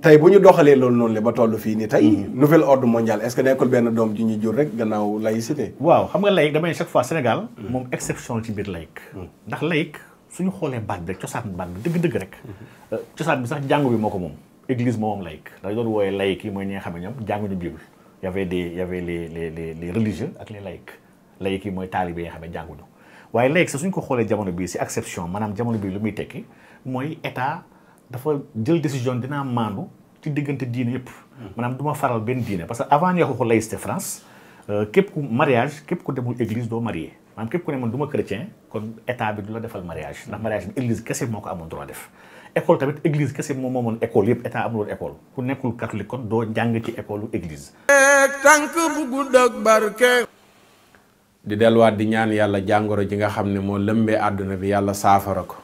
tey bu ñu doxalee loolu noonu la ba toll fii ni tey nouvel ordre mondial est-ce que nekkul benn doom ji ñu jur rek gannaaw laïcité waaw xam nga laïc damay chaque fois Sénégal moom exception ci biir laïc ndax laïc suñu xoolee baat bi rek cosaan baat bi dëgg-dëgg rek cosaan bi sax jàngu bi moo ko moom église moom laïc dañ doon wooyee laïc yi mooy ñi nga xam ne ñoom jànguñu bible y avait les religieux ak les laïcs yi mooy taalibe yi nga xam ne jànguñu waaye laïc sax suñ ko xoolee jamono bii si acception maanaam jamono bii lu muy tekki mooy état dafa jël décision dinaa maandu ci diggante diine yëpp maanaam du ma faral benn diine parce que avant ñu wax ko laïcité France képp ku mariage képp ku demul église doo marié maanaam képp ku ne man du ma chrétien kon état bi du la defal mariage ndax mariage bi église kese moo ko amoon droit def école tamit église kese moom moomoon école yëpp état amul woon école ku nekkul catholique kon doo jàng ci école église tànk bu gudd ak barke di delluwaat di ñaan yàlla jàngoro ji nga xam ne moo lëmbee àdduna bi yàlla saafara ko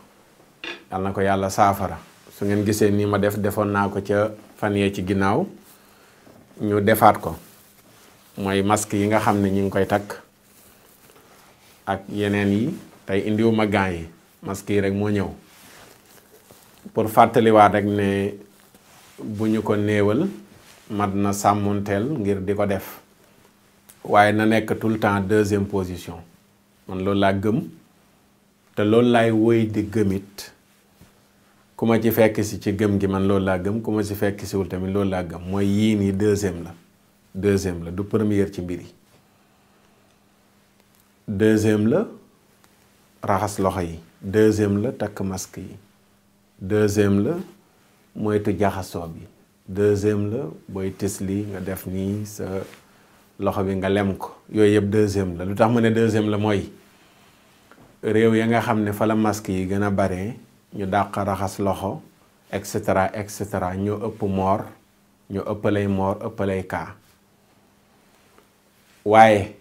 yàlla na ko yàlla saafara su ngeen gisee nii ma defoon naa ko ca fan yee ci ginnaaw ñu defaat ko mooy masque yi nga xam ne ñu ngi koy takk ak yeneen yi tey indiwuma gants yi masque yi rek moo ñëw pour fàttaliwaat rek ne bu ñu ko néewal mat na sàmmonteel ngir di ko def waaye na nekk tout le temps deuxième position man loolu laa gëm te loolu laay woy di gëmit ku ma ci fekk si ci gëm gi man loolu laa gëm ku ma ci fekk siwul tamit loolu laa gëm mooy yii nii deuxième la du première ci mbir yi deuxième la raxas loxo yi deuxième la takk masque yi deuxième la moytu jaxasoo bi deuxième la booy tisli nga def nii sa loxo bi nga lem ko yooyu yëpp deuxième la lu tax ma ne deuxième la mooy réew ya nga xam ne fa la masque yi gën a bare ñu dàq raxas loxo et cetera ñoo ëpp moor ñoo ëppalay moor ëppalay kaa waaye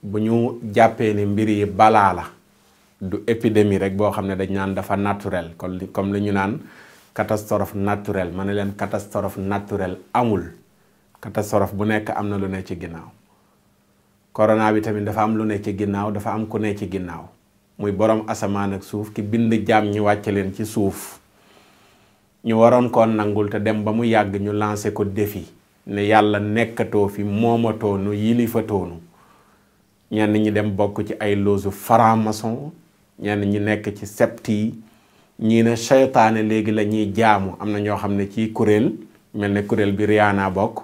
bu ñu jàppee ne mbir yi balaa la du épidémie rek boo xam ne dañ naan dafa naturel comme li ñu naan catastrophe naturelle ma ne leen catastrophe naturelle amul catastrophe bu nekk am na lu ne ci ginnaaw corona bi tamit dafa am lu ne ci ginnaaw dafa am ku ne ci ginnaaw muy borom asamaan ak suuf ki bind jaam ñi wàcce leen ci suuf ñu waroon koo nangul te dem ba mu yàgg ñu lancé ko défi ne yàlla nekkatoo fi moomatoonu yilifatoonu ñenn ñi dem bokk ci ay loosu franc-maçon ñenn ñi nekk ci sept yi ñii ne seytaane léegi la ñuy jaamu am na ñoo xam ne ci kuréel mel ne kuréel bi Rihanna bokk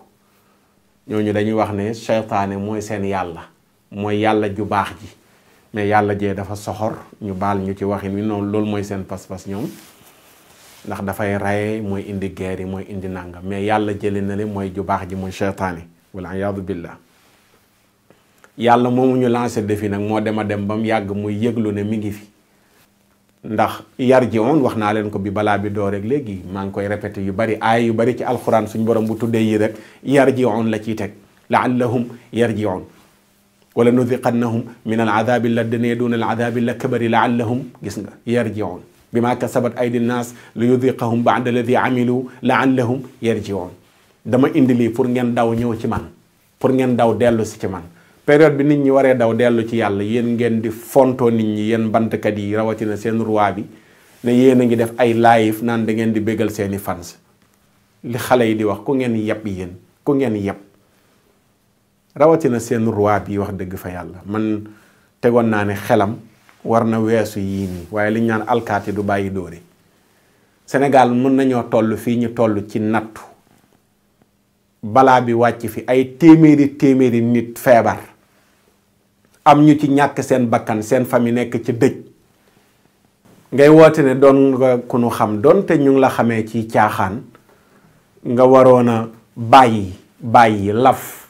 ñooñu dañuy wax ne seytaane mooy seen yàlla mooy yàlla ju baax ji mais yàlla jee dafa soxor ñu baal ñu ci waxin wi noonu loolu mooy seen pas-pas ñoom ndax dafay raye mooy indi guerre yi mooy indi nangam mais yàlla jëli na le mooy ju baax ji mooy seytaane wala iyaadu billah yàlla moomu ñu lancé défi nag moo dem a dem ba mu yàgg muy yëglu ne mi ngi fi ndax yar ji on wax naa leen ko bi balaa bi doo rek léegi maa ngi koy répété yu bari aay yu bari ci alxuraan suñ borom bu tuddee yi rek yar ji on la ciy teg laallahum yarjiun wala nudiqannahum min al adabi ladnee duna al adabi la kabari laallahum gis nga yarjiun bima kasabat aydi nnaas li yudiqahum ba'da alladi amilu laallahum yarjiun dama indi lii pour ngeen daw ñëw ci man pour ngeen daw dellu si ci man période bi nit ñi waree daw dellu ci yàlla yéen ngeen di fontoo nit ñi yéen bantkat yi rawatina seen roi bi ne yéen a ngi def ay live naan da ngeen di bégal seeni fans li xale yi di wax ku ngeen yeb yéen ku ngeen yeb rawatina seen roi bi wax dëgg fa yàlla man tegoon naa ne xelam war na weesu yii nii waaye li ñu naan alkaati du bàyyi dóore Sénégal mën nañoo toll fii ñu toll ci nattu balaa bi wàcc fi ay téeméeri nit feebar am ñu ci ñàkk seen bakkan seen famille nekk ci dëj ngay woote ne doon nga ku nu xam doonte ñu ngi la xamee ci caaxaan nga waroon a bàyyi laf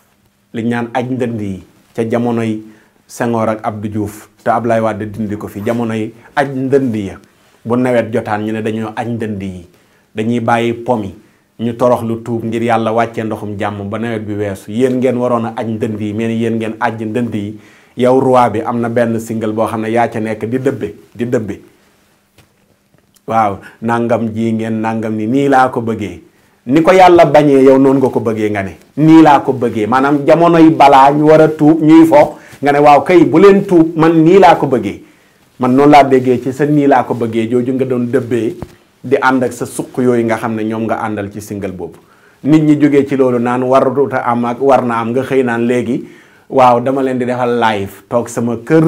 li ñaan aj ndënd yi ca jamonoy Senghor ak Abdou Diouf te Ablaye Wade dindi ko fi jamonoy aj ndënd ya bu nawet jotaan ñu ne dañoo aj ndënd yi dañuy bàyyi pomi ñu torox lu tuub ngir yàlla wàccee ndoxum jàmm ba nawet bi weesu yéen ngeen waroon a aj ndënd yi mais yéen ngeen aj ndënd yi yow roi bi am na benn single boo xam ne yaa ca nekk di dëbbe waaw nangam ji ngeen nangam ni nii laa ko bëggee ni ko yàlla bañee yow noonu nga ko bëggee nga ne nii laa ko bëggee maanaam jamonoy balaa ñu war a tuub ñuy fo nga ne waaw kay bu leen tuub man nii laa ko bëggee man noonu laa déggee ci sa nii laa ko bëggee jooju nga doon dëbbee di ànd ak sa suq yooyu nga xam ne ñoom nga àndal ci single boobu nit ñi jógee ci loolu naan waruta am ak war na am nga xëy naan léegi waaw dama leen di defal live toog sama kër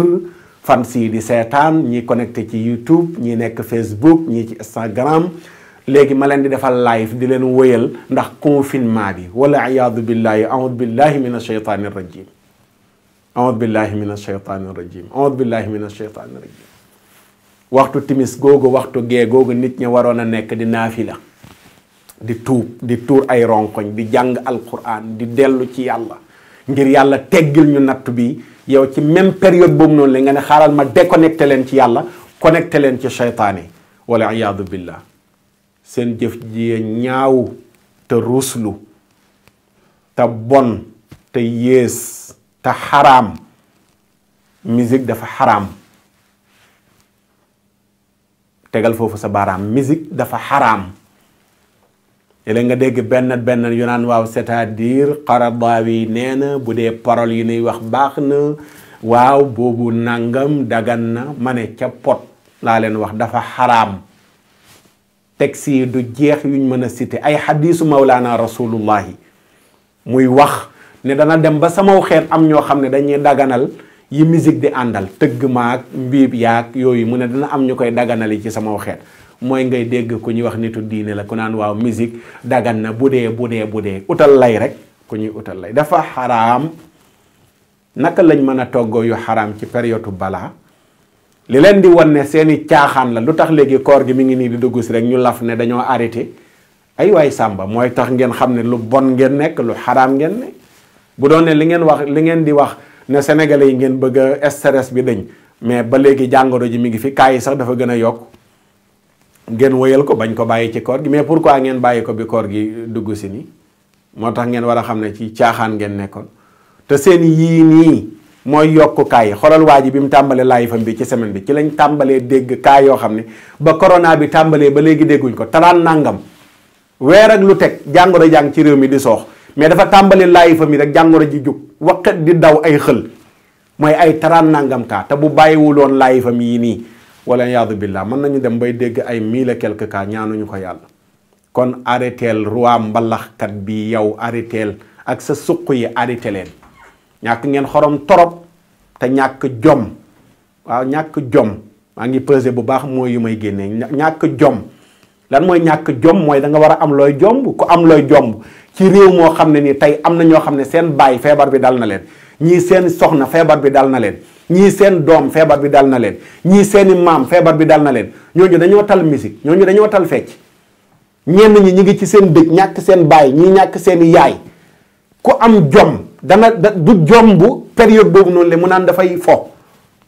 fan si di seetaan ñi connecté ci YouTube ñi nekk Facebook ñi ci Instagram léegi ma leen di defal live di leen wëyal ndax confinement bi wala iyaadu billahi aoudu billahi min ashaytani rajim aoudu billahi min ashaytani rajim aoudu billahi min ashaytani rajim waxtu timis googu waxtu gee googu nit ñi waroon a nekk di naafila di tuub di tuur ay ronkoñ di jàng alquran di dellu ci yàlla ngir yàlla teggil ñu natt bi yow ci même période boobu noonu la nga ne xaaral ma déconnecté leen ci yàlla connecté leen ci seytaane wala iyaadu billah seen jëf ji ñaaw te ruslu te bon te yées te xaraam musique dafa xaraam tegal foofu sa baaraam musique dafa xaraam léeg nga dégg benn yu naan waaw c'est-à-dire Qaradaawi nee na bu dee parole yi nuy wax baax na waaw boobu nangam dagan na ma ne ca pot laa leen wax dafa xaraam texte yi du jeex yuñ mën a cité ay xadiisu mawlaana rasulullahi muy wax ne dana dem ba samaw xeet am ñoo xam ne dañuy daganal yi musique di àndal tëgg maag mbiib yaag yooyu mu ne dana am ñu koy daganal ci samaw xeet mooy ngay dégg ku ñuy wax nitu diine la ku naan waaw musique dagan na bu dee utal lay rek ku ñuy utal lay dafa xaraam. naka lañ mën a toggoo yu xaraam ci période balaa li leen di wan ne seeni caaxaan la lu tax léegi koor gi mi ngi nii di dugg si rek ñu laf ne dañoo arrêté ay waay sàmba mooy tax ngeen xam ne lu bon ngeen nekk lu xaraam ngeen ne bu doon ne li ngeen di wax ne sénégalais yi ngeen bëgg a stress bi dañ mais ba léegi jàngoro ji mi ngi fi kaa yi sax dafa gën a yokk ngeen wëyal ko bañ ko bàyyi ci koor gi mais pourquoi ngeen bàyyi ko bi koor gi dugg si nii moo tax ngeen war a xam ne ci caaxaan ngeen nekkoon te seen yii nii mooy yokk kaa yi xoolal waa ji bi mu tàmbalee live am bi ci semaine bi ci lañ tàmbalee dégg kaa yoo xam ne ba corona bi tàmbalee ba léegi dégguñ ko talaan nangam weer ak lu teg jàngoro jàng ci réew mi di soox mais dafa tàmbali live am yi rek jàngoro ji jug waqet di daw ay xël mooy ay taraan nangam kaa te bu bàyyiwuloon live am yii nii wala yaadu billah mën nañu dem bay dégg ay 1000 et quelques cas ñaanuñu ko yàlla kon arrêteel roi mbalaxkat bi yow arrêteel ak sa suq yi arrêté leen ñàkk ngeen xorom torop te ñàkk jom waaw ñàkk jom maa ngi pesé bu baax mooy yu may génnee ñàkk jom lan mooy ñàkk jom mooy da nga war a am looy jomb ku am looy jomb ci réew moo xam ne nii tey am na ñoo xam ne seen baay feebar bi dal na leen ñii seen soxna feebar bi dal na leen ñii seen doom feebar bi dal na leen ñii seeni maam feebar bi dal na leen ñooñu dañoo tal musique ñooñu dañoo tal fecc ñenn ñi ñu ngi ci seen dëj ñàkk seen baay ñii ñàkk seeni yaay ku am jom du jom bu période boobu noonu le mu naan dafay fo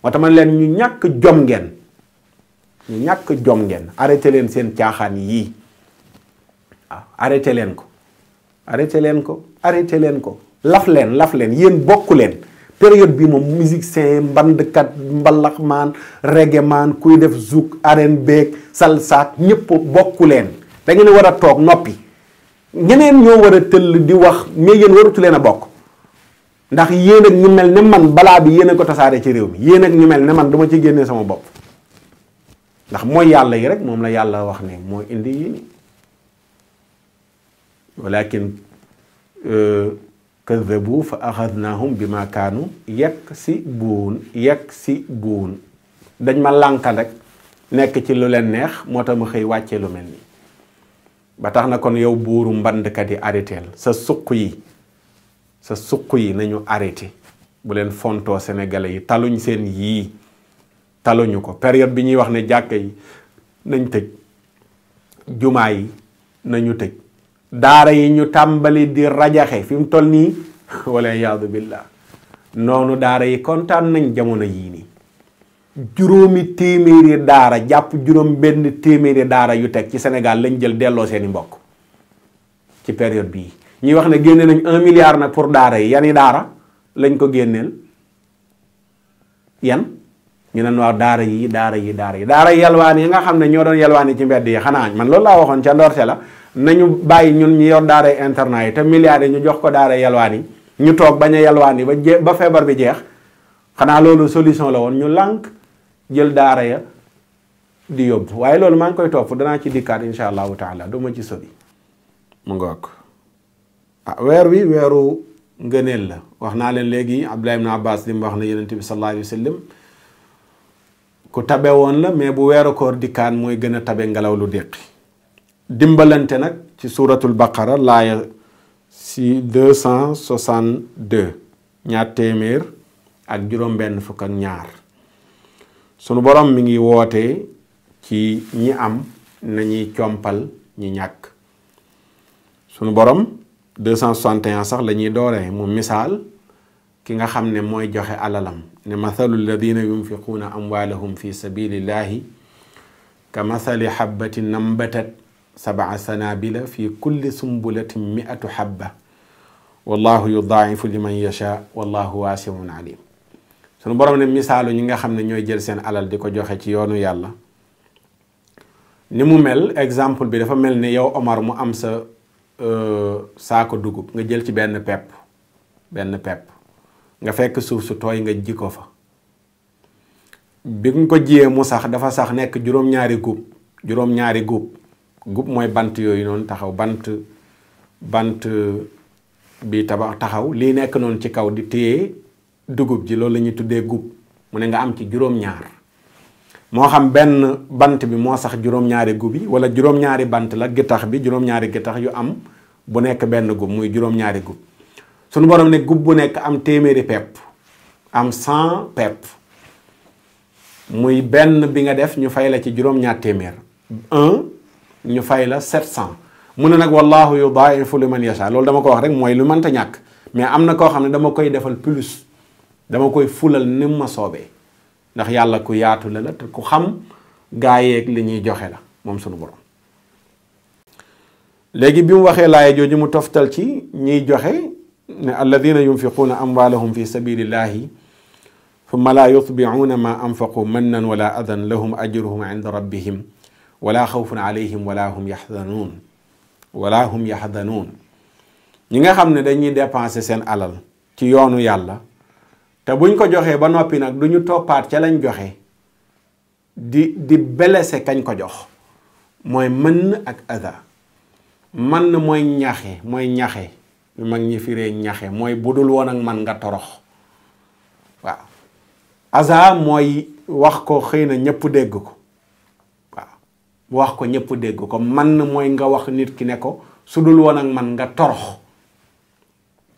moo tax man leen ñu ñàkk jom ngeen ñu ñàkk jom ngeen arrêté leen seen caaxaan yii waaw arrêté leen ko arrêté leen ko arrêté leen ko laf leen yéen bokku leen période bi moom musicien mbandkat mbalaxmaan reggaeman kuy def zouk R&B salsa ñëpp bokku leen da ngeen war a toog noppi ñeneen ñoo war a tëll di wax mais yéen waratu leen a bokk ndax yéen ak ñu mel ne man balaa bi yéen a ko tasaare ci réew mi yéen ak ñu mel ne man dama ci génnee sama bopp ndax mooy yàlla yi rek moom la yàlla wax ne mooy indi yi ni walakin kadhabu fa axadnahum bi ma kaanu yaksibuun dañ ma lànkal rek nekk ci lu leen neex moo tax ma xëy wàccee lu mel nii ba tax na kon yow buuru mbandkat yi arrêteel sa suq yi nañu arrêté bu leen fontoo sénégalais yi taluñ seen yii taluñu ko période bi ñuy wax ne jàkka yi nañ tëj jumaa yi nañu tëj daara yi ñu tàmbali di rajaxe fi mu toll nii wala yaadu billah noonu daara yi kontaan nañ jamono yii nii juróomi téeméeri daara jàpp juróom benn téeméeri daara yu teg ci Sénégal lañ jël delloo seeni mbokk ci période bii ñuy wax ne génne nañ 1 milliard nag pour daara yi yani daara lañ ko génneel yan ñu ne waaw daara yi yalwaan yi nga xam ne ñoo doon yalwaan yi ci mbedd yi xanaa man loolu laa waxoon ca ndorte la nañu bàyyi ñun ñu yor daara internat yi te milliards yi ñu jox ko daara yalwaan yi ñu toog bañ a yalwaan yi ba feebar bi jeex xanaa loolu solution la woon ñu lànk jël daara ya di yóbbu waaye loolu maa ngi koy topp danaa ci dikkaat insha allahu taala du ma ci sori mu ngoog weer wi weeru ngëneel la wax naa leen léegi Abdullah ibn Abbas li mu wax na yonent bi sallallahu alayhi wa sallam ku tabe woon la mais bu weeru koor dikkaan mooy gën a tabe ngelaw lu déqi dimbalante nag ci suuratul baqara laaya si 262 ñaar téeméer ak juróom-benn fukk ak ñaar sunu borom mi ngi woote ci ñi am nañuy compal ñi ñàkk sunu borom 261 sax la ñuy dooree mu misaal ki nga xam ne mooy joxe alalam ne mathalu alladina yunfiquuna amwaalahum fi sabilillahi ka mathali habbatin nambatat 7 sanabila fi kulli sumbulatin 100 habba wallahu yudaa'ifu liman yasha wallahu waasi'un alim sunu borom ne misaalu ñi nga xam ne ñooy jël seen alal di ko joxe ci yoonu yàlla ni mu mel exemple bi dafa mel ni yow Omar mu am sa saako dugub nga jël ci benn pepp nga fekk suuf su tooy nga ji ko fa bi nga ko jiyee mu sax dafa sax nekk juróom-ñaari gub mooy bant yooyu noonu taxaw bant bi taxaw lii nekk noonu ci kaw di téye dugub ji loolu la ñuy tuddee gub mu ne nga am ci juróom-ñaar moo xam benn bant bi moo sax juróom-ñaari gub yi wala juróom-ñaari bant la gittax bi juróom-ñaari gittax yu am bu nekk benn gub muy juróom-ñaari gub sunu borom ne gub bu nekk am téeméeri pepp am 100 pepp muy benn bi nga def ñu fay la ci juróom-ñaar téeméer ñu fay la 700 mu ne nag wallahu yudaa'ifu liman yasha loolu dama ko wax rek mooy lu mënta ñàkk mais am na koo xam ne dama koy defal plus dama koy fulal ni ma soobee ndax yàlla ku yaatu la te ku xam gaayeeg li ñuy joxe la moom sunu borom. léegi bi mu waxee laaya jooju mu toftal ci ñiy joxe ne alladina yunfiquuna amwaalahum fi sabilillahi thumma laa yutbicuuna ma anfaqu mannan wala adan lahum ajruhum inda rabbihim wala xawfun alayhim wala hum yaxdanuun ñi nga xam ne dañuy dépenser seen alal ci yoonu yàlla te buñ ko joxee ba noppi nag du ñu toppaat ca lañ joxe di belese kañ ko jox mooy mën ak ada man mooy ñaxe lu mag ñi firee ñaxe mooy budul woon ak man nga torox waaw aza mooy wax ko xëy na ñëpp dégg ko waaw wax ko ñëpp dégg ko man mooy nga wax nit ki ne ko su dul woon ak man nga torox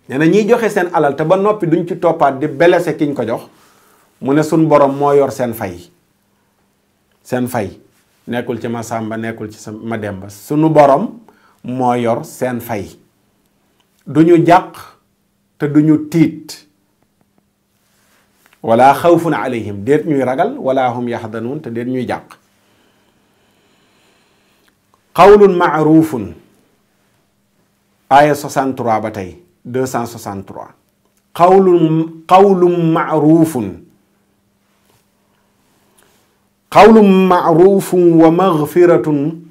nee na ñiy joxe seen alal te ba noppi duñ ci toppaat di belese kiñ ko jox mu ne suñ borom moo yor seen fay nekkul ci ma sàmba nekkul ci ma demba sunu borom moo yor seen fay duñu jàq te duñu tiit wala xawfun alayhim déet ñuy ragal wala hum yaxdanuun te déet ñuy jàq qawlun maarufun aaya 63 ba tey 263 qawlun maarufun wa magfiratun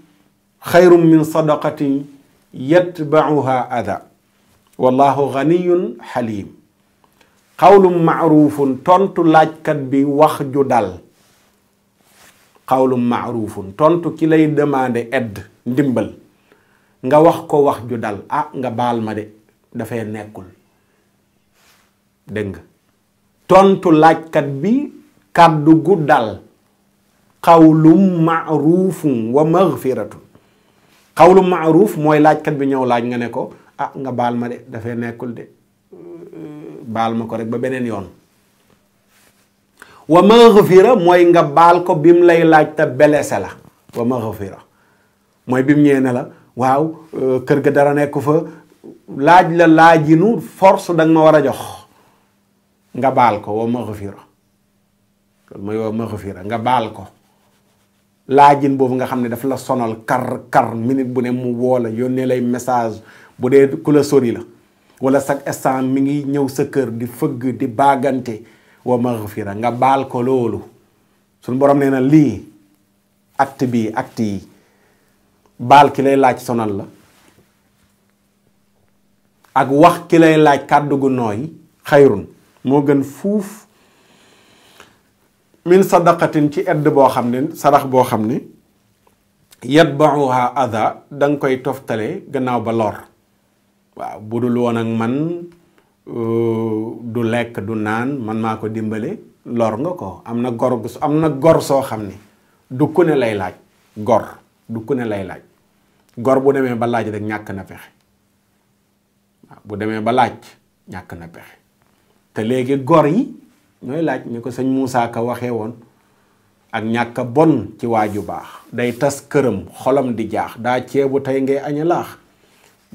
xayrun min sadaqatin yatbacuha ada wallahu ganiyun xalim qawlun maarufun tontu laajkat bi wax ju dal qawlun maarufun tontu ki lay demandé aide ndimbal nga wax ko wax ju dal nga baal ma de dafay nekkul dégg nga tontu laajkat bi kàddu gu dal qawlun maarufun wa magfiratun qawlun maaruf mooy laajkat bi ñëw laaj nga ne ko nga baal ma de dafay nekkul de baal ma ko rek ba beneen yoon wa maghfira mooy nga baal ko bi mu lay laaj te belese la wa maghfira mooy bi mu ñëwee ne la waaw kër ga dara nekku fa laaj la laajinu force danga ma war a jox nga baal ko wa maghfira loolu mooy wa maghfira nga baal ko laajin boobu nga xam ne daf la sonal kar minute bu ne mu woo la yónnee lay message bu dee ku la sori la wala chaque instant mi ngi ñëw sa kër di fëgg di baagante wa maghfira nga baal ko loolu suñu borom nee na lii acte yi baal ki lay laaj sonal la ak wax ki lay laaj kàddu gu nooy xayrun moo gën fuuf min sadaqatin ci edd boo xam ne sarax boo xam ne yatba'uha adha danga koy toftale gannaaw ba lor waaw bu dul woon ak man du lekk du naan man maa ko dimbale lor nga ko am na gor soo xam ne du ku ne lay laaj gor bu demee ba laaj rek ñàkk na pexe waaw bu demee ba laaj ñàkk na pexe te léegi gor yi ñooy laaj ni ko sëñ Moussa Ka waxee woon ak ñàkk a bon ci waaju baax day tas këram xolam di jaax daa ceebu tey ngay aña laax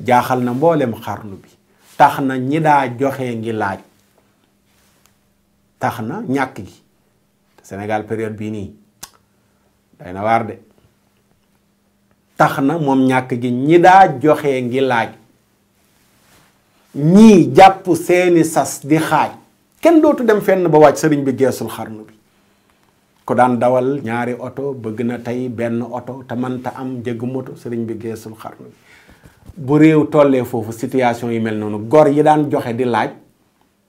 jaaxal na mboolem xarnu bi tax na ñi daa joxe ngi laaj tax na ñàkk gi Sénégal période bii nii day na waar de tax na moom ñàkk gi ñi daa joxe ngi laaj ñii jàpp seeni sas di xaaj kenn dootu dem fenn ba wàcc sëriñ bi geesul xarnu bi ko daan dawal ñaari oto bëgg na tey benn oto te mënta am njëgu moto sëriñ bi geesul xarnu bi bu réew tollee foofu situation yi mel noonu gor yi daan joxe di laaj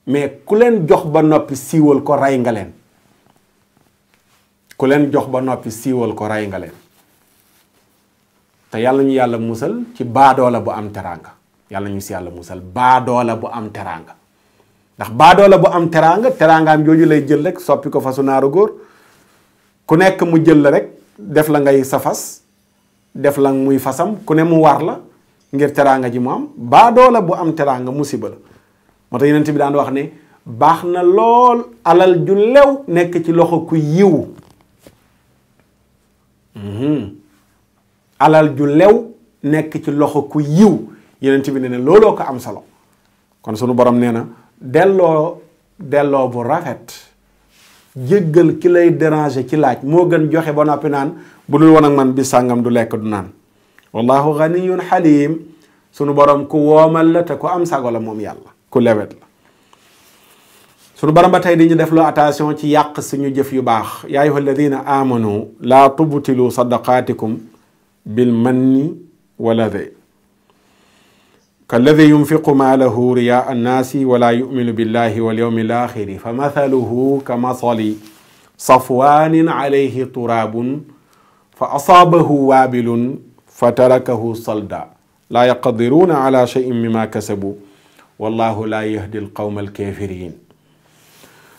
mais ku leen jox ba noppi siiwal ko rey nga leen te yàlla ñu yàlla musal ci baadoola bu am teraanga yàlla ñu si yàlla musal baadoola bu am teraanga ndax baadoola bu am teraangaam jooju lay jël rek soppi ko fasu naaru góor ku nekk mu jël la rek def la ngay sa fas def la muy fasam ku ne mu war la ngir teraanga ji mu am baadoola bu am teraanga musiba la moo tax Yonent bi daan wax ne baax na lool alal ju lew nekk ci loxo ku yiw alal ju lew nekk ci loxo ku yiw yonent bi ne looloo ko am solo. kon sunu borom nee na delloo bu rafet jéggal ki lay déranger ci laaj moo gën joxe ba noppi naan bu dul woon ak man bi sàngam du lekk du naan. wallahu ganiyun xalim sunu borom ku woomal la te ku am sago la moom yàlla ku lewet la. sunu borom ba tey di ñu def loo attention ci yàq suñu jëf yu baax yaa ayyuha alladina amanu laa tubtilu sadaqaatikum bil manni wal adha kalladi yunfiqu maalahu riyaa annaasi wala yuminu billahi wal yawmi alaaxiri fa mathaluhu ka mathali safwaanin alayhi turaabun fa asaabahu waabilun fa tarakahu salda laa yaqdiruuna ala cheyin mimma kasabu wallahu laa yahdi alqawma alkafirin.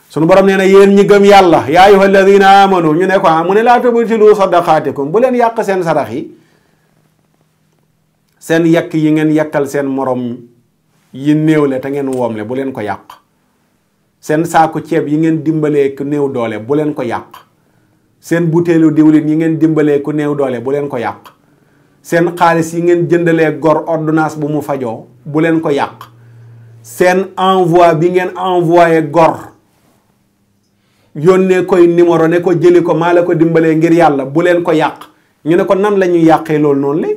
sunu borom nee na yéen ñi gëm yàlla yaa ayyuha alladina amanu ñu ne ko mu ne laa tubtilu sadaqaatikum bu leen yàq seen sarax yi seen yàq yi ngeen yàkkal seen morom yi néewle te ngeen woomle bu leen ko yàq seen saaku ceeb yi ngeen dimbalee ku néew doole bu leen ko yàq seen butéelu diwlin yi ngeen dimbalee ku néew doole bu leen ko yàq seen xaalis yi ngeen jëndalee gor ordonnance bu mu fajoo bu leen ko yàq seen envoi bi ngeen envoyé gor yónnee koy numéro ne ko jëli ko maa la ko dimbalee ngir yàlla bu leen ko yàq ñu ne ko nan la ñuy yàqee loolu noonu la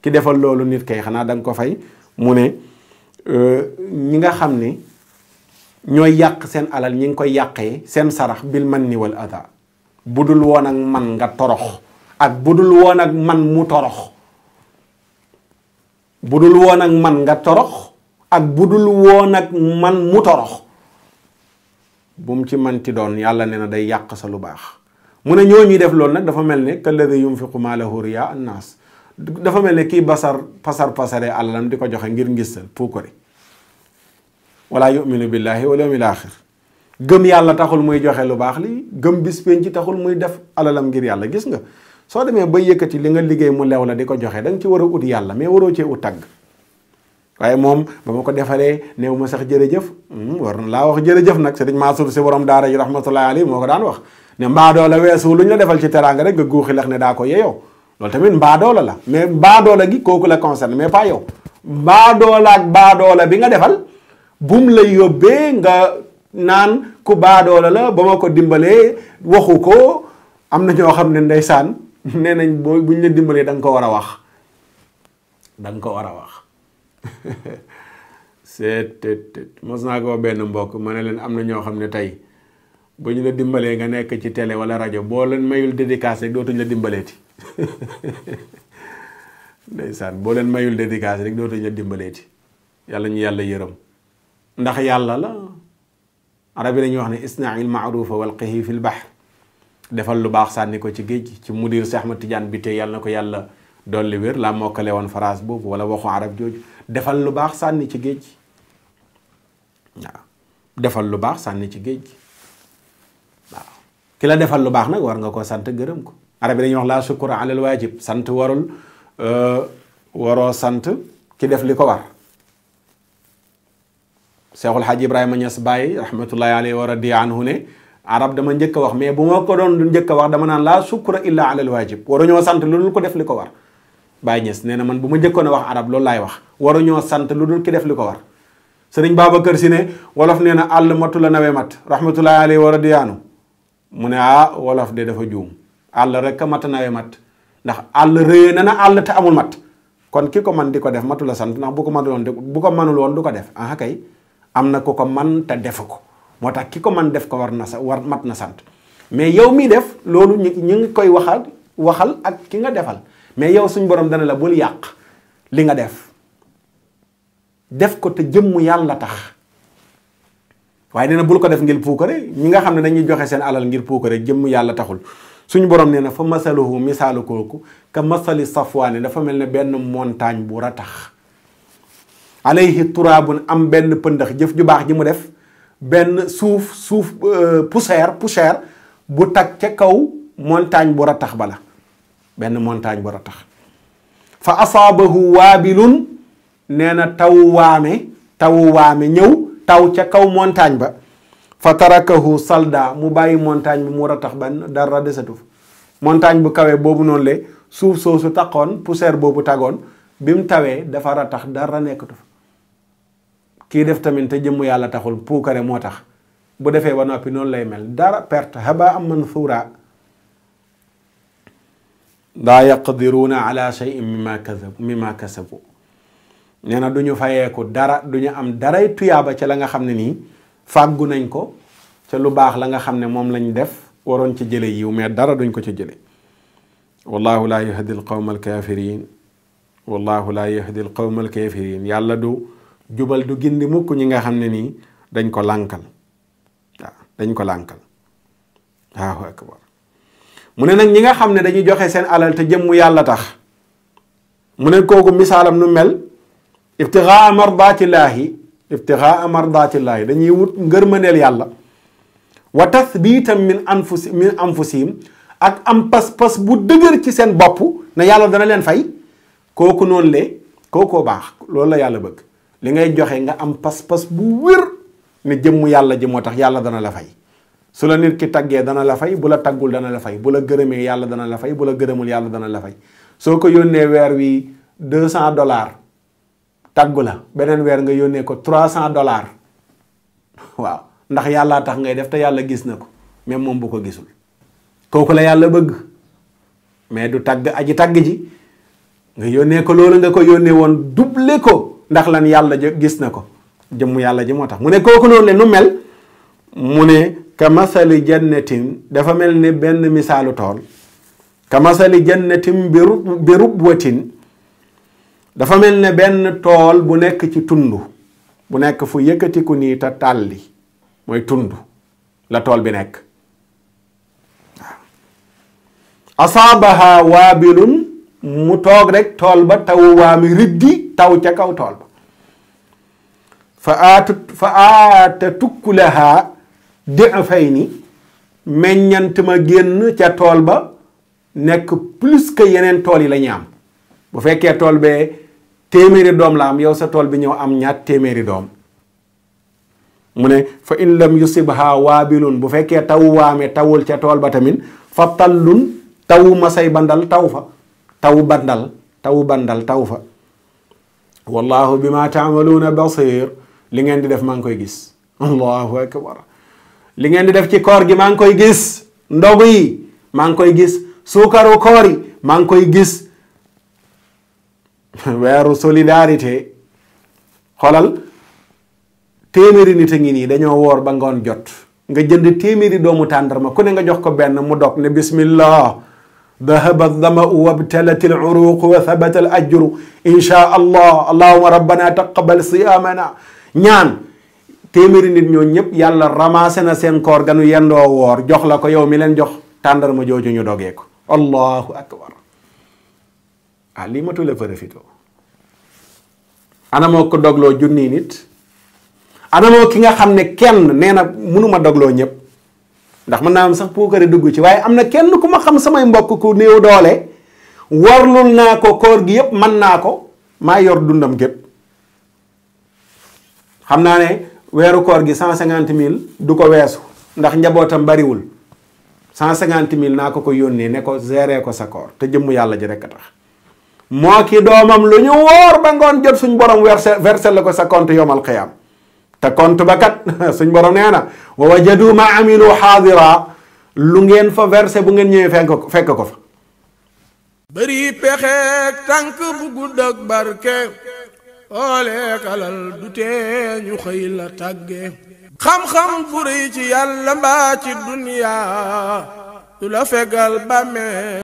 ki defal loolu nit kay xanaa da nga ko fay mu ne ñi nga xam ne ñooy yàq seen alal ñi ngi koy yàqee seen sarax bil manni wal adha budul woon ak man nga torox ak budul woon ak man mu torox budul woon ak man nga torox ak budul woon ak man mu torox bu mu ci manti doon yàlla nee na day yàq sa lu baax mu ne ñoo ñuy def loolu nag dafa mel ne kalladi yunfiqu maalahu riyaa annaas dafa mel ne kii pasare alalam di ko joxe ngir ngistal puukare wala yuminu billahi wal yawmil axir gëm yàlla taxul muy joxe lu baax li gëm bis penc ci taxul muy def alalam ngir yàlla. gis nga soo demee ba yëkkati li nga liggéey mu lew la di ko joxe da nga ci war a ut yàlla mais waroo cee ut tagg waaye moom ba ma ko defalee néew ma sax jërëjëf war na laa wax jërëjëf nag Sëriñ Mansour Si borom daara ji rahmatullahi alayhi moo ko daan wax ne mbaadoo la weesu lu ñu la defal ci teraanga rek nga guuxi lex ne daa ko yeyoo loolu tamit mbaadoola la mais mbaadoola gi kooku la concerne mais pas yow mbaadoola ak baadoola bi nga defal bum la yóbbee nga naan ku baadoola la ba ma ko dimbalee waxu ko am na ñoo xam ne ndeysaan nee nañ buñ la dimbalee da nga ko war a wax da nga ko war a wax c'est mos naa ko benn mbokk ma ne leen am na ñoo xam ne tey bu ñu la dimbalee nga nekk ci télé wala rajo boo leen mayul dédicace rek dootuñ la dimbaleeti ndeysaan boo leen mayul dédicace rek dootuñ la dimbaleeti yàlla ñu yàlla yërëm ndax yàlla la arab yi dañuy wax ne isnail maarufa walqihi fil bahr defal lu baax sànni ko ci géej gi ci mudir Cheikh Ahmad Tidiane bi tey yàlla na ko yàlla dolli wér laa mokkale woon phrase boobu wala waxu arab jooju defal lu baax sànni ci géej gi waaw defal lu baax sànni ci géej gi waaw ki la defal lu baax nag war nga ko sant gërëm ko arab yi dañuy wax laa shukra alal waajib sant waroo sant ki def li ko war Seexul Xaaji Ibrahima Ñas Baay rahmatullahi alayhi wa radiya anhu ne arab dama njëkk a wax mais bu ma ko doon njëkk a wax dama naan laa shukra illa alal waajib waruñoo sant lu dul ko def li ko war Baay Ñas nee na man bu ma njëkkoon a wax arab loolu laay wax waruñoo sant lu dul ki def li ko war Sëriñ Babacar Si ne wolof nee na àll matu la nawe mat rahmatullahi alayhi wa radiya anhu mu ne wolof de dafa juum àll rek a mat nawe mat ndax àll rëy na àll te amul mat kon ki ko man di ko def matu la sant ndax bu ko manul woon du ko def kay am na ku ko man te defu ko moo tax ki ko man def ko war mat na sant mais yow mi def loolu ñu ngi koy waxal ak ki nga defal mais yow suñ borom dana la bul yàq li nga def ko te jëmm yàlla tax waaye nee na bul ko def ngir puukare ñi nga xam ne dañuy joxe seen alal ngir puukare jëmm yàlla taxul suñu borom nee na fa masaluhu misaalu kooku ka masali safwaani dafa mel ne benn montagne bu ratax alayhi turaabun am benn pëndax jëf ju baax ji mu def benn suuf poussière bu tag ca kaw montagne bu ratax bala benn montagne bu ratax fa asaabahu waabilun nee na tawu waame ñëw taw ca kaw montagne ba fa tarakahu salda mu bàyyi montagne bi mu ratax ban dara desatu montagne bu kawee boobu noonu le suuf soosu taqoon poussière boobu tagoon bi mu tawee dafa ratax dara nekkatu fa kii def tamit te jëmm yàlla taxul puukare moo tax bu defee ba noppi noonu lay mel dara perte haba am mansuura laa yaqdiruuna ala shay'in mimma kasabu nee na du ñu fayeeku dara du ñu am daray tuyaaba ca la nga xam ne nii fàggu nañ ko ca lu baax la nga xam ne moom lañ def waroon ci jële yiw mais dara duñ ko ci jële wallahu laa yahdi al qawma al kafirin wallahu laa yahdi al qawma al kafirin yàlla du jubal du gindi mukk ñi nga xam ne nii dañ ko lànkal waaw dañ ko lànkal waaw akbar mu ne nag ñi nga xam ne dañuy joxe seen alal te jëmmu yàlla tax mu ne kooku misaalam nu mel ibtigaa mardaatillaahi dañuy wut ngërmaneel yàlla wa tathbiitan min anfusihim ak am pas-pas bu dëgër ci seen bopp ne yàlla dana leen fay kooku noonu le kookoo baax loolu la yàlla bëgg li ngay joxe nga am pas-pas bu wér ne jëmmu yàlla ji moo tax yàlla dana la fay su la nit ki taggee dana la fay bu la taggul dana la fay bu la gërëmee yàlla dana la fay bu la gërëmul yàlla dana la fay soo ko yónnee weer wi $200 taggu la beneen weer nga yónnee ko $300 waaw ndax yàllaa tax ngay def te yàlla gis na ko même moom bu ko gisul kooku la yàlla bëgg mais du tagg aji tagg ji nga yónnee ko loolu nga ko yónnee woon double ko ndax lan yàlla gis na ko jëmm yàlla ji moo tax mu ne kooku noonu le nu mel mu ne ka masali jannatin dafa mel ne benn misaalu tool ka masali jannatin bi rubwatin dafa mel ne benn tool bu nekk ci tund bu nekk fu yëkkatiku nii te tàlli mooy tund la tool bi nekk waaw asaabaha waabilun mu toog rek tool ba taw waami riddi taw ca kaw tool ba fa aata tukkulaha di'fayni meññant ma génn ca tool ba nekk plus que yeneen tool yi la ñu am bu fekkee tool bee téeméeri doom la am yow sa tool bi ñëw am ñaat téeméeri doom mu ne fa in lam yusibha waabilun bu fekkee tawu waame tawul ca tool ba tamit fa tallun tawu masay bandal taw fa tawu bandal taw fa wallahu bima taamaluuna basir li ngeen di def maa ngi koy gis allahu akbar li ngeen di def ci koor gi maa ngi koy gis ndogu yi maa ngi koy gis suukaru koor yi maa ngi koy gis weeru solidarité xoolal téeméeri nit a ngi nii dañoo woor ba ngoon jot nga jënd téeméeri doomu tàndarma ku ne nga jox ko benn mu dog ne bismillah dahaba dama'u wabtalat al-uruq wa thabata al-ajru insha allah allahumma rabbana taqabbal siyamana ñaan téeméeri nit ñoo ñëpp yàlla ramassé na seen koor ganu yendoo woor jox la ko yow mi leen jox tàndarma jooju ñu dogee ko allahu akbar lii matu la profito ana moo ko dogloo junni nit ana moo ki nga xam ne kenn nee na mënuma dogloo ñëpp ndax mën naa am sax puukare dugg ci waaye am na kenn ku ma xam samay mbokk ku néew doole warlul naa ko koor gi yëpp mën naa ko maa yor dundam gépp xam naa ne weeru koor gi 150 000 du ko weesu ndax njabootam bariwul 150 000 naa ko yónnee ne ko gérer ko sa koor te jëmm yàlla ji rekk a tax moo ki doomam lu ñu woor ba ngoon jot suñ borom versé la ko sa compte yawmal qiyaam te compte ba kat suñ borom nee na wa wajadu ma amilu xaadira lu ngeen fa versé bu ngeen ñëwee fekk ko fa bëri pexeek tànk bu gudd ak barke ooleek alal du tee ñu xëy la tàgge xam-xam bu rëy ci yàlla mbaa ci duniya du la fegal ba mee